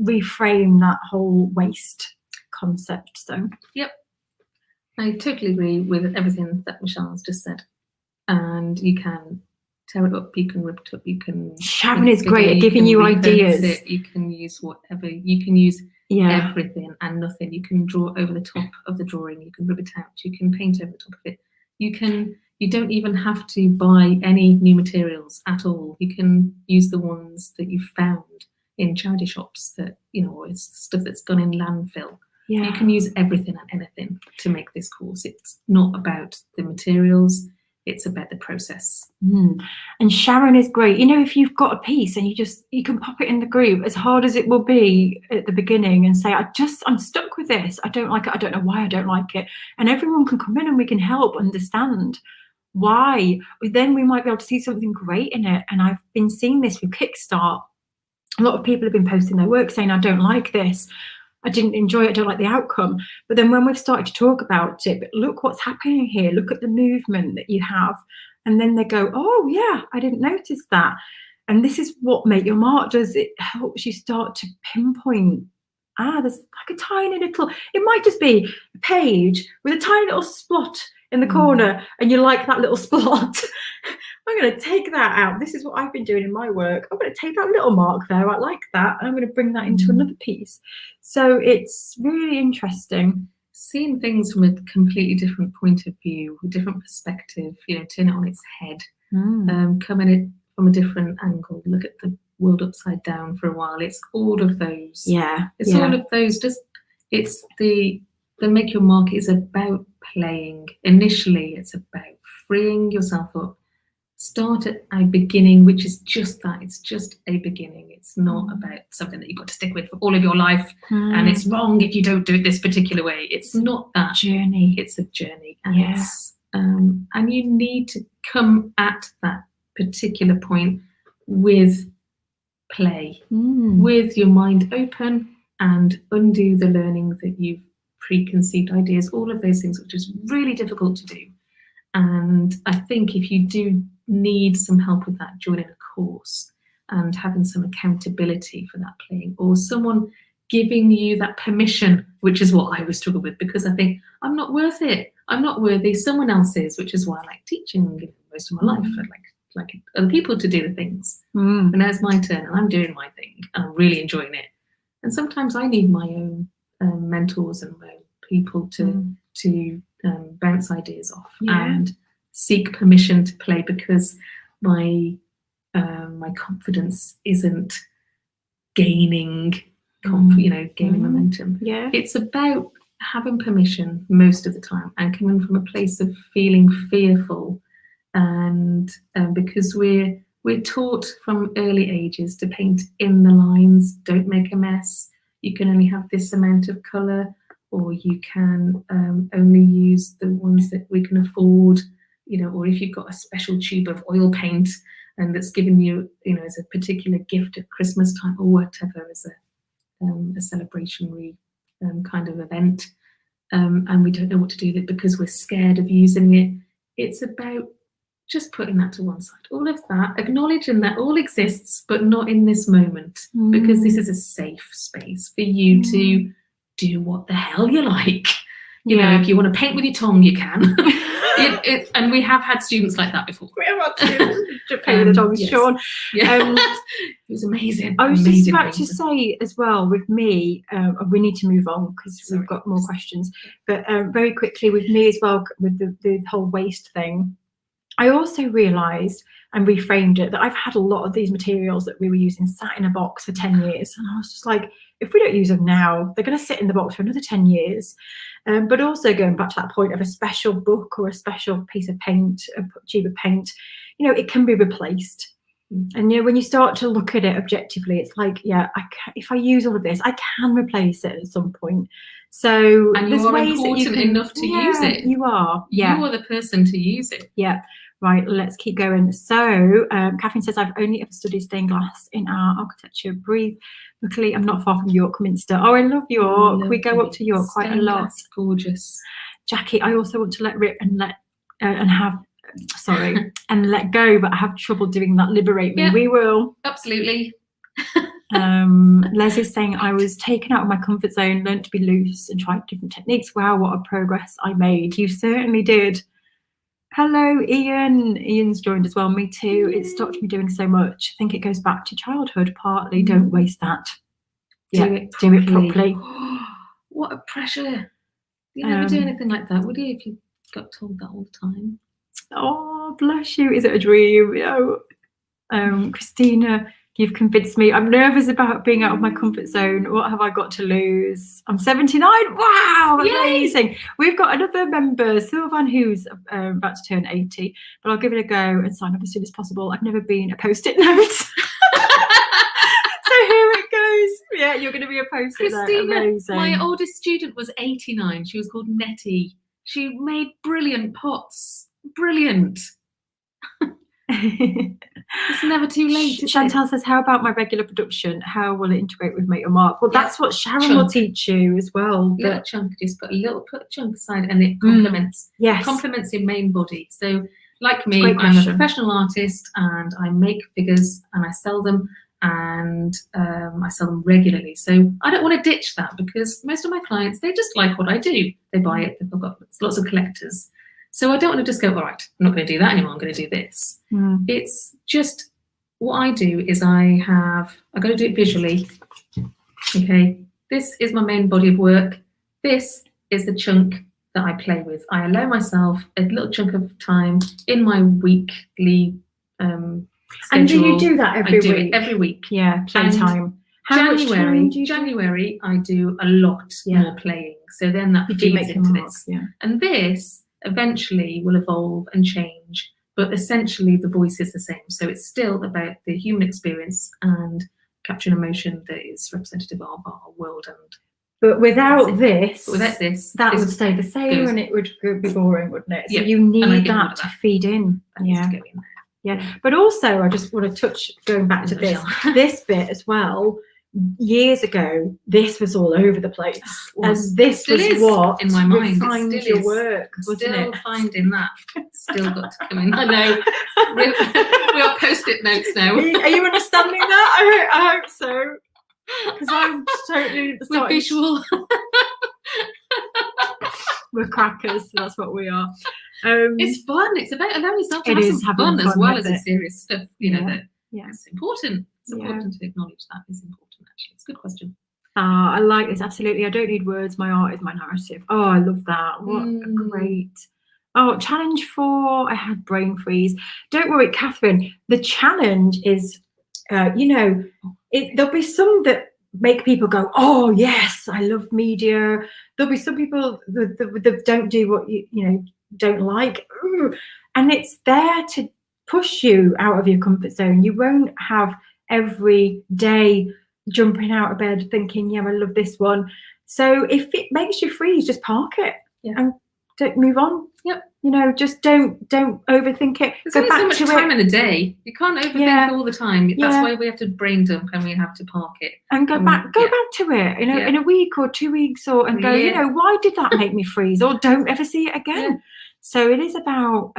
reframe that whole waste concept. So yep, I totally agree with everything that Michelle's just said. And you can tear it up, you can rip it up, you can... Sharon is great at giving you ideas. You can use whatever, you can use everything and nothing. You can draw over the top of the drawing, you can rip it out, you can paint over the top of it. You don't even have to buy any new materials at all. You can use the ones that you found in charity shops that, it's stuff that's gone in landfill. Yeah. You can use everything and anything to make this course. It's not about the materials, it's about the process. And Sharon is great. If you've got a piece and you can pop it in the group, as hard as it will be at the beginning, and say, I'm stuck with this. I don't like it. I don't know why I don't like it. And everyone can come in and we can help understand why. Then we might be able to see something great in it. And I've been seeing this with Kickstart. A lot of people have been posting their work saying, I don't like this. I didn't enjoy it, I don't like the outcome. But then when we've started to talk about it, but look what's happening here, look at the movement that you have. And then they go, oh yeah, I didn't notice that. And this is what Make Your Mark does. It helps you start to pinpoint, there's like a tiny little, it might just be a page with a tiny little spot in the corner, and you like that little spot. I'm going to take that out. This is what I've been doing in my work. I'm going to take that little mark there. I like that. And I'm going to bring that into another piece. So it's really interesting. Seeing things from a completely different point of view, a different perspective, turn it on its head, come at it from a different angle, look at the world upside down for a while. It's all of those. Yeah. It's all of those. It's the Make Your Mark is about playing. Initially, it's about freeing yourself up. Start at a beginning, which is just that. It's just a beginning. It's not about something that you've got to stick with for all of your life, and it's wrong if you don't do it this particular way. It's not that journey. It's a journey, and and you need to come at that particular point with play, with your mind open, and undo the learning that you've preconceived ideas, all of those things, which is really difficult to do. And I think if you do need some help with that, joining a course and having some accountability for that playing, or someone giving you that permission, which is what I always struggle with, because I think I'm not worth it. I'm not worthy. Someone else is, which is why I like teaching most of my life. I'd like other people to do the things. But now it's my turn, and I'm doing my thing, and I'm really enjoying it. And sometimes I need my own mentors and my own people to bounce ideas off and seek permission to play, because my confidence isn't gaining momentum. It's about having permission most of the time and coming from a place of feeling fearful, and because we're taught from early ages to paint in the lines, don't make a mess, you can only have this amount of colour, or you can only use the ones that we can afford, or if you've got a special tube of oil paint and that's given you, as a particular gift at Christmas time or whatever, as a celebrationary kind of event, and we don't know what to do with it because we're scared of using it. It's about just putting that to one side. All of that, acknowledging that all exists, but not in this moment, because this is a safe space for you to do what the hell you like. If you want to paint with your tongue, you can. And we have had students like that before. We have had students to paint with the tongue, yes. Sean. It was amazing. I was just about to say as well, with me, we need to move on because we've got more questions. But very quickly with me as well, with the whole waste thing, I also realised and reframed it that I've had a lot of these materials that we were using sat in a box for 10 years. And I was just like, if we don't use them now, they're going to sit in the box for another 10 years. But also going back to that point of a special book or a special piece of paint, a tube of paint, it can be replaced. And when you start to look at it objectively, it's like, if I use all of this, I can replace it at some point. So and there's you are ways important that you can, enough to use it. You are. You are the person to use it. Yeah. Right, let's keep going. So Catherine says, I've only ever studied stained glass in our architecture brief. Luckily, I'm not far from York Minster. Oh, I love York. We go up to York quite a lot. Gorgeous. Jackie, I also want to let rip and and let go, but I have trouble doing that. Liberate me. Yeah, we will. Absolutely. Les is saying, I was taken out of my comfort zone, learned to be loose and tried different techniques. Wow, what a progress I made. You certainly did. Hello, Ian. Ian's joined as well. Me too. It stopped me doing so much. I think it goes back to childhood partly. Don't waste that. Do it properly. What a pressure. You never do anything like that, would you, if you got told that all the time? Oh, bless you. Is it a dream? Christina, you've convinced me. I'm nervous about being out of my comfort zone. What have I got to lose? I'm 79. Wow, amazing. Yay. We've got another member, Sylvan, who's about to turn 80, but I'll give it a go and sign up as soon as possible. I've never been a Post-it note. So here it goes. Yeah, you're going to be a Post-it note. Christina, amazing. My oldest student was 89. She was called Nettie. She made brilliant pots. Brilliant. It's never too late. Chantal says, how about my regular production? How will it integrate with Make Your Mark? Well, that's what Sharon will teach you as well. Little chunk, just put a chunk aside, and it complements. Yes. Complements your main body. So, like me, I'm a professional artist, and I make figures and I sell them, and I sell them regularly. So I don't want to ditch that, because most of my clients, they just like what I do. They buy it. They've got lots of collectors. So I don't want to just go, all right, I'm not going to do that anymore, I'm going to do this. It's just, what I do is I've got to do it visually. Okay, this is my main body of work. This is the chunk that I play with. I allow myself a little chunk of time in my weekly schedule. And do you do that every week? I do it every week. Yeah, playtime. January, I do a lot more playing. So then that feeds into this. Yeah. And this eventually will evolve and change, but essentially the voice is the same. So it's still about the human experience and capturing emotion that is representative of our world. But without this, that would stay the same, and it would be boring, wouldn't it? So you need that to feed in. Yeah. But also, I just want to touch, going back to this bit as well, years ago, this was all over the place. Was. And this Still was is what in my mind. It refined still your is. work, wasn't Still it? finding that. Still got to come in. I know. We are post-it notes now. Are you understanding that? I hope so. Because I'm totally We're visual. We're crackers, so that's what we are. It's fun. It's about allowing yourself to It have is some having fun as fun well with as the it. serious stuff. You know, that Yeah. it's important. It's Yeah. important to acknowledge that. It's important, actually. It's a good question. I like this, absolutely. I don't need words. My art is my narrative. Oh, I love that. What a great. Oh, challenge 4. I had brain freeze. Don't worry, Catherine. The challenge is, there'll be some that make people go, oh, yes, I love media. There'll be some people that don't do what you don't like. Ooh. And it's there to push you out of your comfort zone. You won't have every day jumping out of bed thinking, yeah, I love this one. So if it makes you freeze, just park it and don't move on. Yep. Just don't overthink it. There's only so much time in the day. You can't overthink all the time. That's why we have to brain dump and we have to park it. And go back to it in a week or 2 weeks and go, why did that make me freeze? Or don't ever see it again. Yeah. So it is about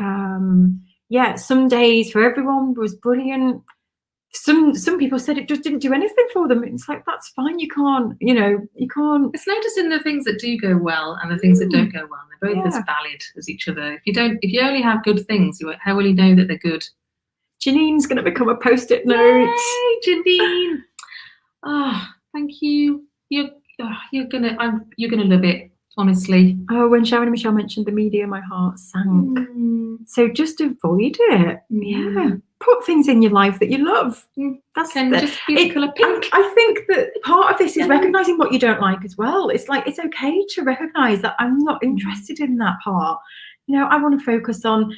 some days for everyone was brilliant. Some people said it just didn't do anything for them. It's like, that's fine. You can't. It's noticing the things that do go well and the things that don't go well. They're both as valid as each other. If you only have good things, how will you know that they're good? Janine's going to become a post-it note. Yay, Janine! Thank you. You're gonna love it. Honestly. Oh, when Sharon and Michelle mentioned the media, my heart sank. So just avoid it. Yeah. Put things in your life that you love. Just be the colour pink. I think that part of this is recognising what you don't like as well. It's like, it's okay to recognise that I'm not interested in that part. I want to focus on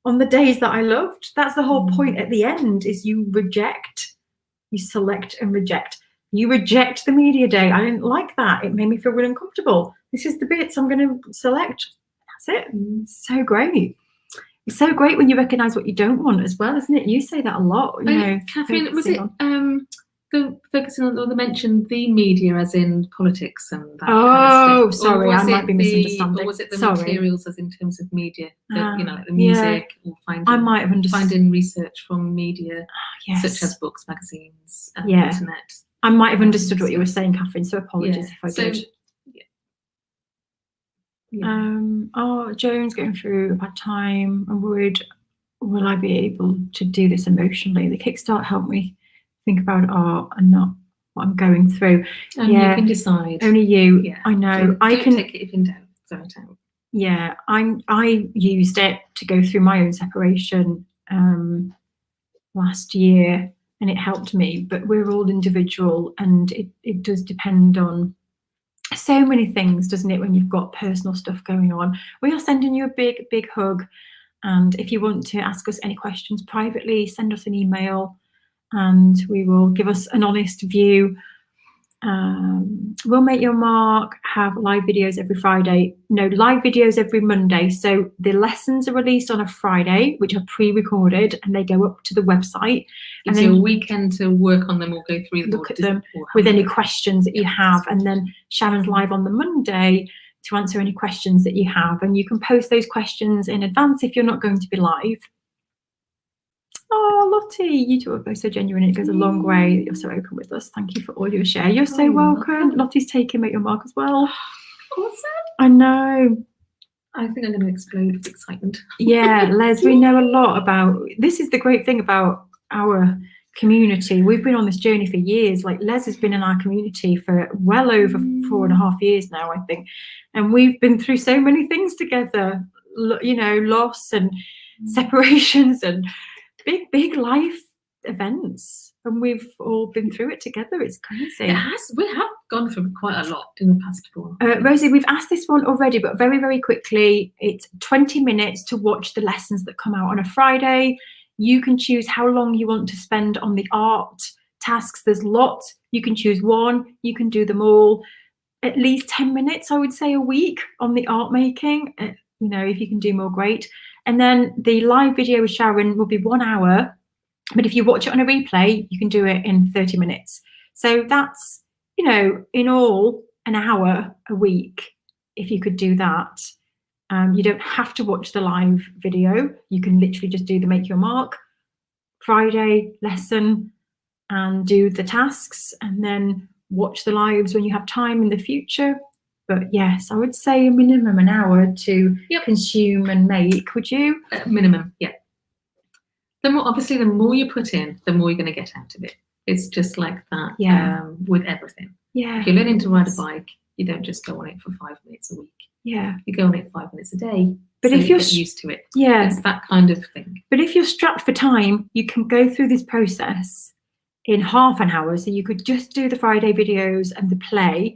the days that I loved. That's the whole point at the end, is you select and reject. You reject the media day. I didn't like that. It made me feel really uncomfortable. This is the bits I'm going to select. That's it. So great. It's so great when you recognise what you don't want as well, isn't it? You say that a lot. Catherine, was it the focusing on the mention the media as in politics and that kind of stuff? Sorry, I might be misunderstanding. Or was it the materials as in terms of media? Like the music or I might have understood. Finding research from media, such as books, magazines, internet. I might have understood what you were saying, Catherine, so apologies if I did. Joan's going through a bad time. I'm worried, will I be able to do this emotionally? The Kickstart helped me think about art and not what I'm going through. And you can decide. Only you. Yeah. I know. Don't take it if in doubt. Throw it out. Yeah, I used it to go through my own separation last year, and it helped me. But we're all individual, and it does depend on so many things, doesn't it, when you've got personal stuff going on. We are sending you a big hug, and if you want to ask us any questions privately, send us an email and we will give us an honest view. We'll Make Your Mark have live videos every Friday. No, live videos every Monday. So the lessons are released on a Friday, which are pre-recorded, and they go up to the website. Gives you a weekend to work on them or go through them. Look at them with any questions that you have. And then Sharon's live on the Monday to answer any questions that you have. And you can post those questions in advance if you're not going to be live. Oh, Lottie, you two are both so genuine. It goes a long way that you're so open with us. Thank you for all your share. You're so welcome. Lottie's taking Make Your Mark as well. Awesome. I know. I think I'm going to explode with excitement. Yeah, Les, we know a lot about, this is the great thing about our community. We've been on this journey for years. Like, Les has been in our community for well over 4.5 years now, I think. And we've been through so many things together, loss and separations and big life events, and we've all been through it together. It's crazy. It has. We have gone through quite a lot in the past 4. Rosie, we've asked this one already, but very, very quickly. It's 20 minutes to watch the lessons that come out on a Friday. You can choose how long you want to spend on the art tasks. There's lots. You can choose one. You can do them all. At least 10 minutes, I would say, a week on the art making. If you can do more, great. And then the live video with Sharon will be 1 hour. But if you watch it on a replay, you can do it in 30 minutes. So that's, you know, in all, an hour a week, if you could do that. You don't have to watch the live video. You can literally just do the Make Your Mark Friday lesson and do the tasks, and then watch the lives when you have time in the future. But yes, I would say a minimum an hour to consume and make. Would you? Minimum, yeah. The more, obviously, the more you put in, the more you're going to get out of it. It's just like that with everything. Yeah. If you're learning to ride a bike, you don't just go on it for 5 minutes a week. Yeah. You go on it 5 minutes a day. But so if you you're get used to it, yeah, it's that kind of thing. But if you're strapped for time, you can go through this process in half an hour. So you could just do the Friday videos and the play,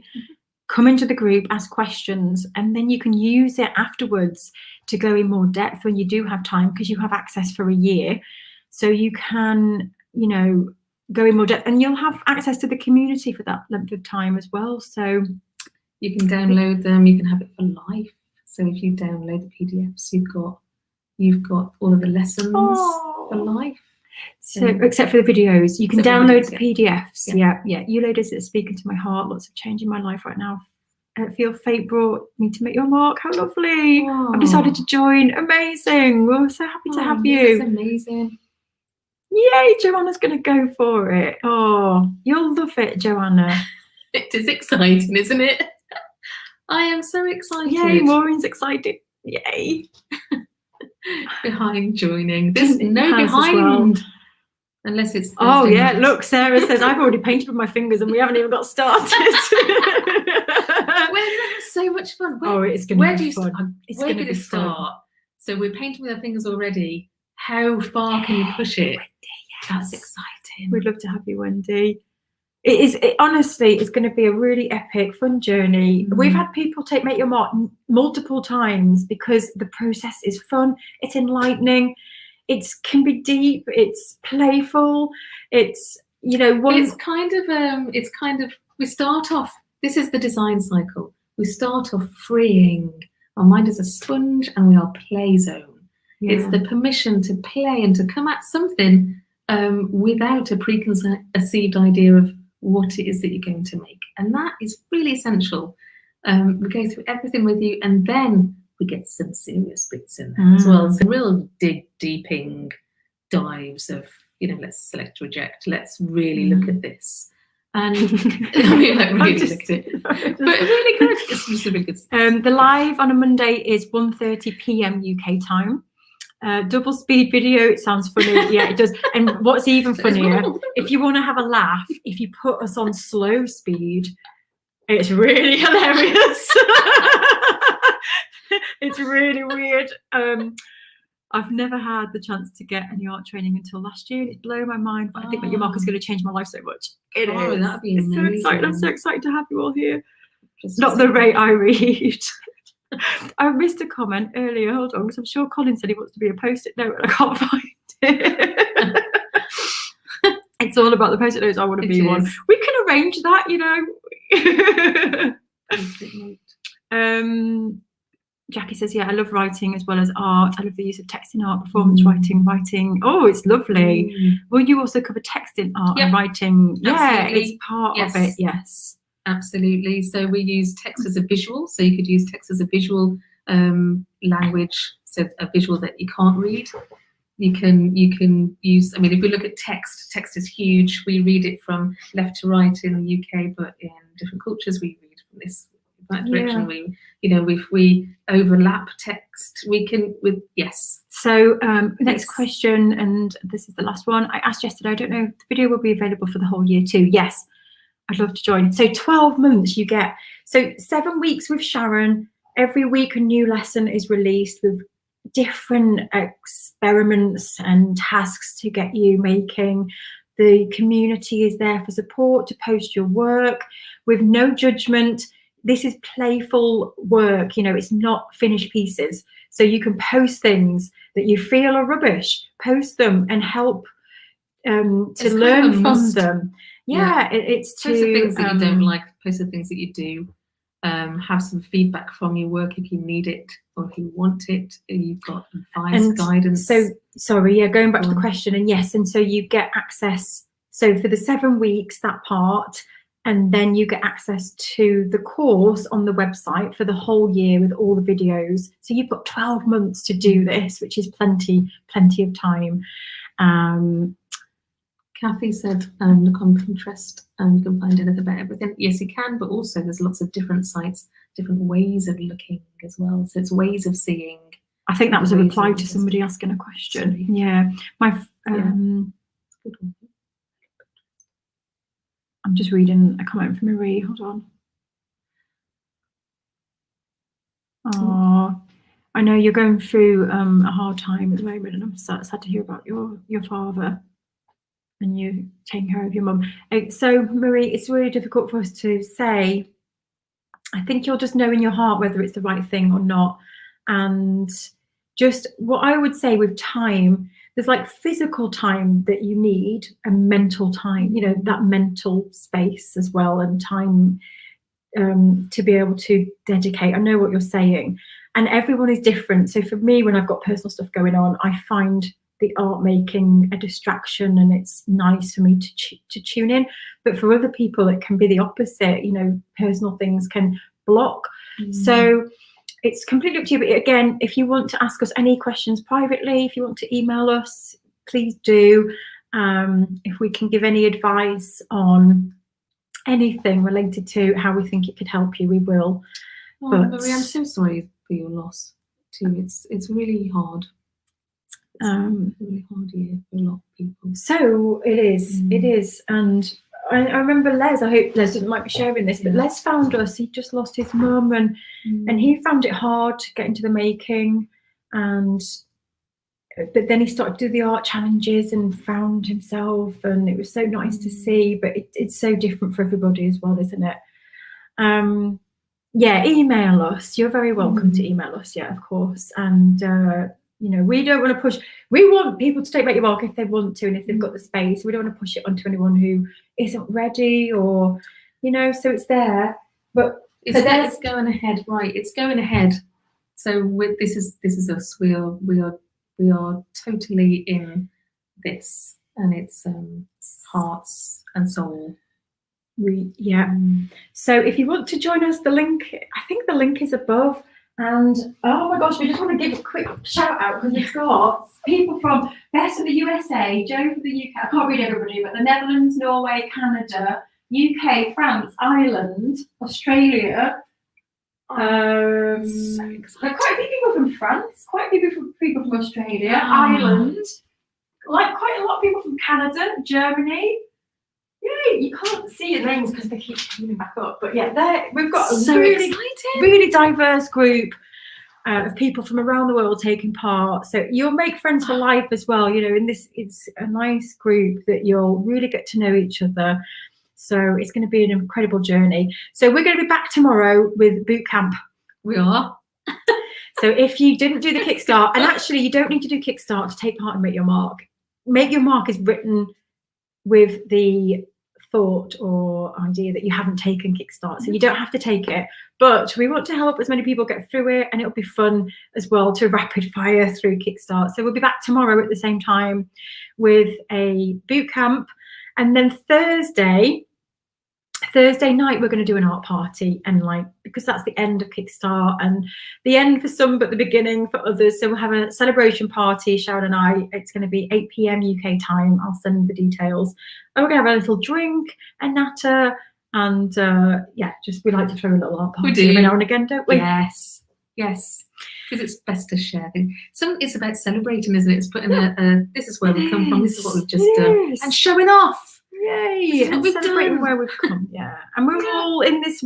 come into the group, ask questions, and then you can use it afterwards to go in more depth when you do have time, because you have access for a year. So you can, you know, go in more depth, and you'll have access to the community for that length of time as well. So you can download them, you can have it for life. So if you download the PDFs, you've got all of the lessons for life. So except for the videos, you can download the PDFs. Yeah. Euloda's is speaking to my heart. Lots of change in my life right now. I feel fate brought me to Make Your Mark. How lovely. I've decided to join. Amazing. We're so happy to have you. That's amazing. Yay, Joanna's going to go for it. Oh, you'll love it, Joanna. It is exciting, isn't it? I am so excited. Yay, Maureen's excited. Yay. Behind joining. There's no behind. Well. Unless it's Thursday night. Look, Sarah says I've already painted with my fingers and we haven't even got started. We're gonna have so much fun. It's gonna be fun. Where did it start? So we're painting with our fingers already. How far can you push it? That's exciting. We'd love to have you, Wendy. Honestly, it's going to be a really epic, fun journey. We've had people Make Your Mark multiple times because the process is fun. It's enlightening. It can be deep. It's playful. It's, you know, it's kind of we start off. This is the design cycle. We start off freeing. Our mind is a sponge, and we are play zone. Yeah. It's the permission to play and to come at something without a preconceived idea of what it is that you're going to make. And that is really essential. We go through everything with you, and then we get some serious bits in there as well. Some real deeping dives of, you know, let's select, reject, let's really look at this. And I mean, like, really look at it. But really good. It's just really good. The live on a Monday is 1:30 p.m. UK time. Double speed video, it sounds funny. Yeah, it does. And what's even funnier, if you want to have a laugh, if you put us on slow speed, it's really hilarious. It's really weird. I've never had the chance to get any art training until last year, and it's blown my mind. But I think Make Your Mark is going to change my life so much. It is. That'd be amazing. So excited. I'm so excited to have you all here. Not the rate I read. I missed a comment earlier. Hold on, because I'm sure Colin said he wants to be a post-it note, and I can't find it. It's all about the post-it notes. I want to be one. We can arrange that, you know. Jackie says, yeah, I love writing as well as art. I love the use of text in art, performance writing. Oh, it's lovely. Will you also cover text in art and writing? Absolutely. Yeah, it's part of it. Yes. Absolutely. So we use text as a visual. So you could use text as a visual language, so a visual that you can't read. You can use, I mean, if we look at text is huge. We read it from left to right in the UK, but in different cultures we read from this that direction. We, you know, if we overlap text, we can yes. So next question, and this is the last one. I asked yesterday, I don't know if the video will be available for the whole year too. Yes. I'd love to join. So 12 months you get. So 7 weeks with Sharon. Every week a new lesson is released with different experiments and tasks to get you making. The community is there for support, to post your work with no judgment. This is playful work, you know, it's not finished pieces. So you can post things that you feel are rubbish, post them and help to learn from them. It's to post the things that you don't like, post the things that you do. Have some feedback from your work if you need it or if you want it. You've got advice, guidance. So sorry, going back to the question, and yes, and so you get access So for the 7 weeks, that part, and then you get access to the course on the website for the whole year with all the videos. So you've got 12 months to do this, which is plenty of time. Kathy said, look on Pinterest and you can find a little about everything. Yes, you can, but also there's lots of different sites, different ways of looking as well. So it's ways of seeing. I think that was a reply to somebody asking a question. Sorry. Yeah. Good one. I'm just reading a comment from Marie. Hold on. Oh, I know you're going through a hard time at the moment, and I'm sad to hear about your father and you taking care of your mum. So Marie, it's really difficult for us to say. I think you'll just know in your heart whether it's the right thing or not. And just what I would say with time, there's like physical time that you need and mental time, you know, that mental space as well, and time to be able to dedicate. I know what you're saying, and everyone is different. So for me, when I've got personal stuff going on, I find the art making a distraction, and it's nice for me to tune in. But for other people, it can be the opposite. You know, personal things can block. So it's completely up to you. But again, if you want to ask us any questions privately, if you want to email us, please do. If we can give any advice on anything related to how we think it could help you, we will. Oh, but Marie, I'm so sorry for your loss too. It's really hard. It's a really hard year for a lot of people. So it is. It is. And I remember Les, I hope Les might be sharing this, but Les found us. He just lost his mum, and he found it hard to get into the making. But then he started to do the art challenges and found himself, and it was so nice to see. But it's so different for everybody as well, isn't it? Yeah, email us. You're very welcome to email us. Yeah, of course. And you know, we don't want to push. We want people to take Make Your Mark if they want to, and if they've got the space. We don't want to push it onto anyone who isn't ready, or, you know. So it's there, but it's going ahead, right? It's going ahead. So this is us. We are totally in this, and it's hearts and soul. So if you want to join us, the link, I think the link is above. And oh my gosh, we just want to give a quick shout out because we've got people from Bess from the USA, Joe from the UK, I can't read everybody, but the Netherlands, Norway, Canada, UK, France, Ireland, Australia. Quite a few people from France, quite a few people from Australia, Ireland, like quite a lot of people from Canada, Germany. Yeah, you can't see your names because they keep coming back up. But yeah, we've got a really diverse group of people from around the world taking part. So you'll make friends for life as well. You know, in this, it's a nice group that you'll really get to know each other. So it's going to be an incredible journey. So we're going to be back tomorrow with boot camp. We are. So if you didn't do the Kickstart, and actually you don't need to do Kickstart to take part in Make Your Mark. Make Your Mark is written with the thought or idea that you haven't taken Kickstart, so you don't have to take it, but we want to help as many people get through it, and it'll be fun as well to rapid fire through Kickstart. So we'll be back tomorrow at the same time with a boot camp, and then Thursday night we're going to do an art party, and like, because that's the end of Kickstart, and the end for some but the beginning for others. So we'll have a celebration party, Sharon and I. It's going to be 8 p.m. UK time. I'll send the details, and we're going to have a little drink and natter, and just we like to throw a little art party every now and again, don't we? Yes, because it's best to share things. It's about celebrating, isn't it? It's putting this is where we come from, this is what we've just done, and showing off. Yay! And celebrating where we've come, and we're all in this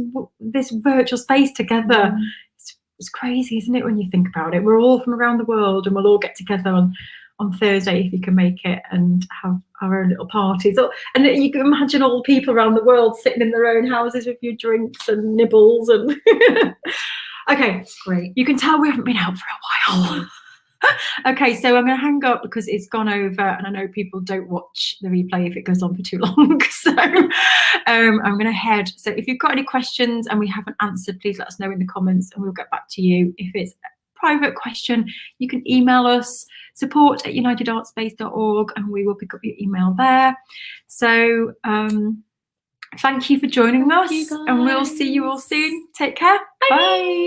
virtual space together. It's crazy, isn't it, when you think about it? We're all from around the world, and we'll all get together on Thursday if you can make it, and have our own little parties. And you can imagine all the people around the world sitting in their own houses with your drinks and nibbles and. Okay, great. You can tell we haven't been out for a while. Okay, so I'm going to hang up because it's gone over, and I know people don't watch the replay if it goes on for too long. So I'm going to head. So if you've got any questions and we haven't answered, please let us know in the comments, and we'll get back to you. If it's private question, you can email us support@unitedartspace.org and we will pick up your email there. So thank you for joining us, you, and we'll see you all soon. Take care. Bye.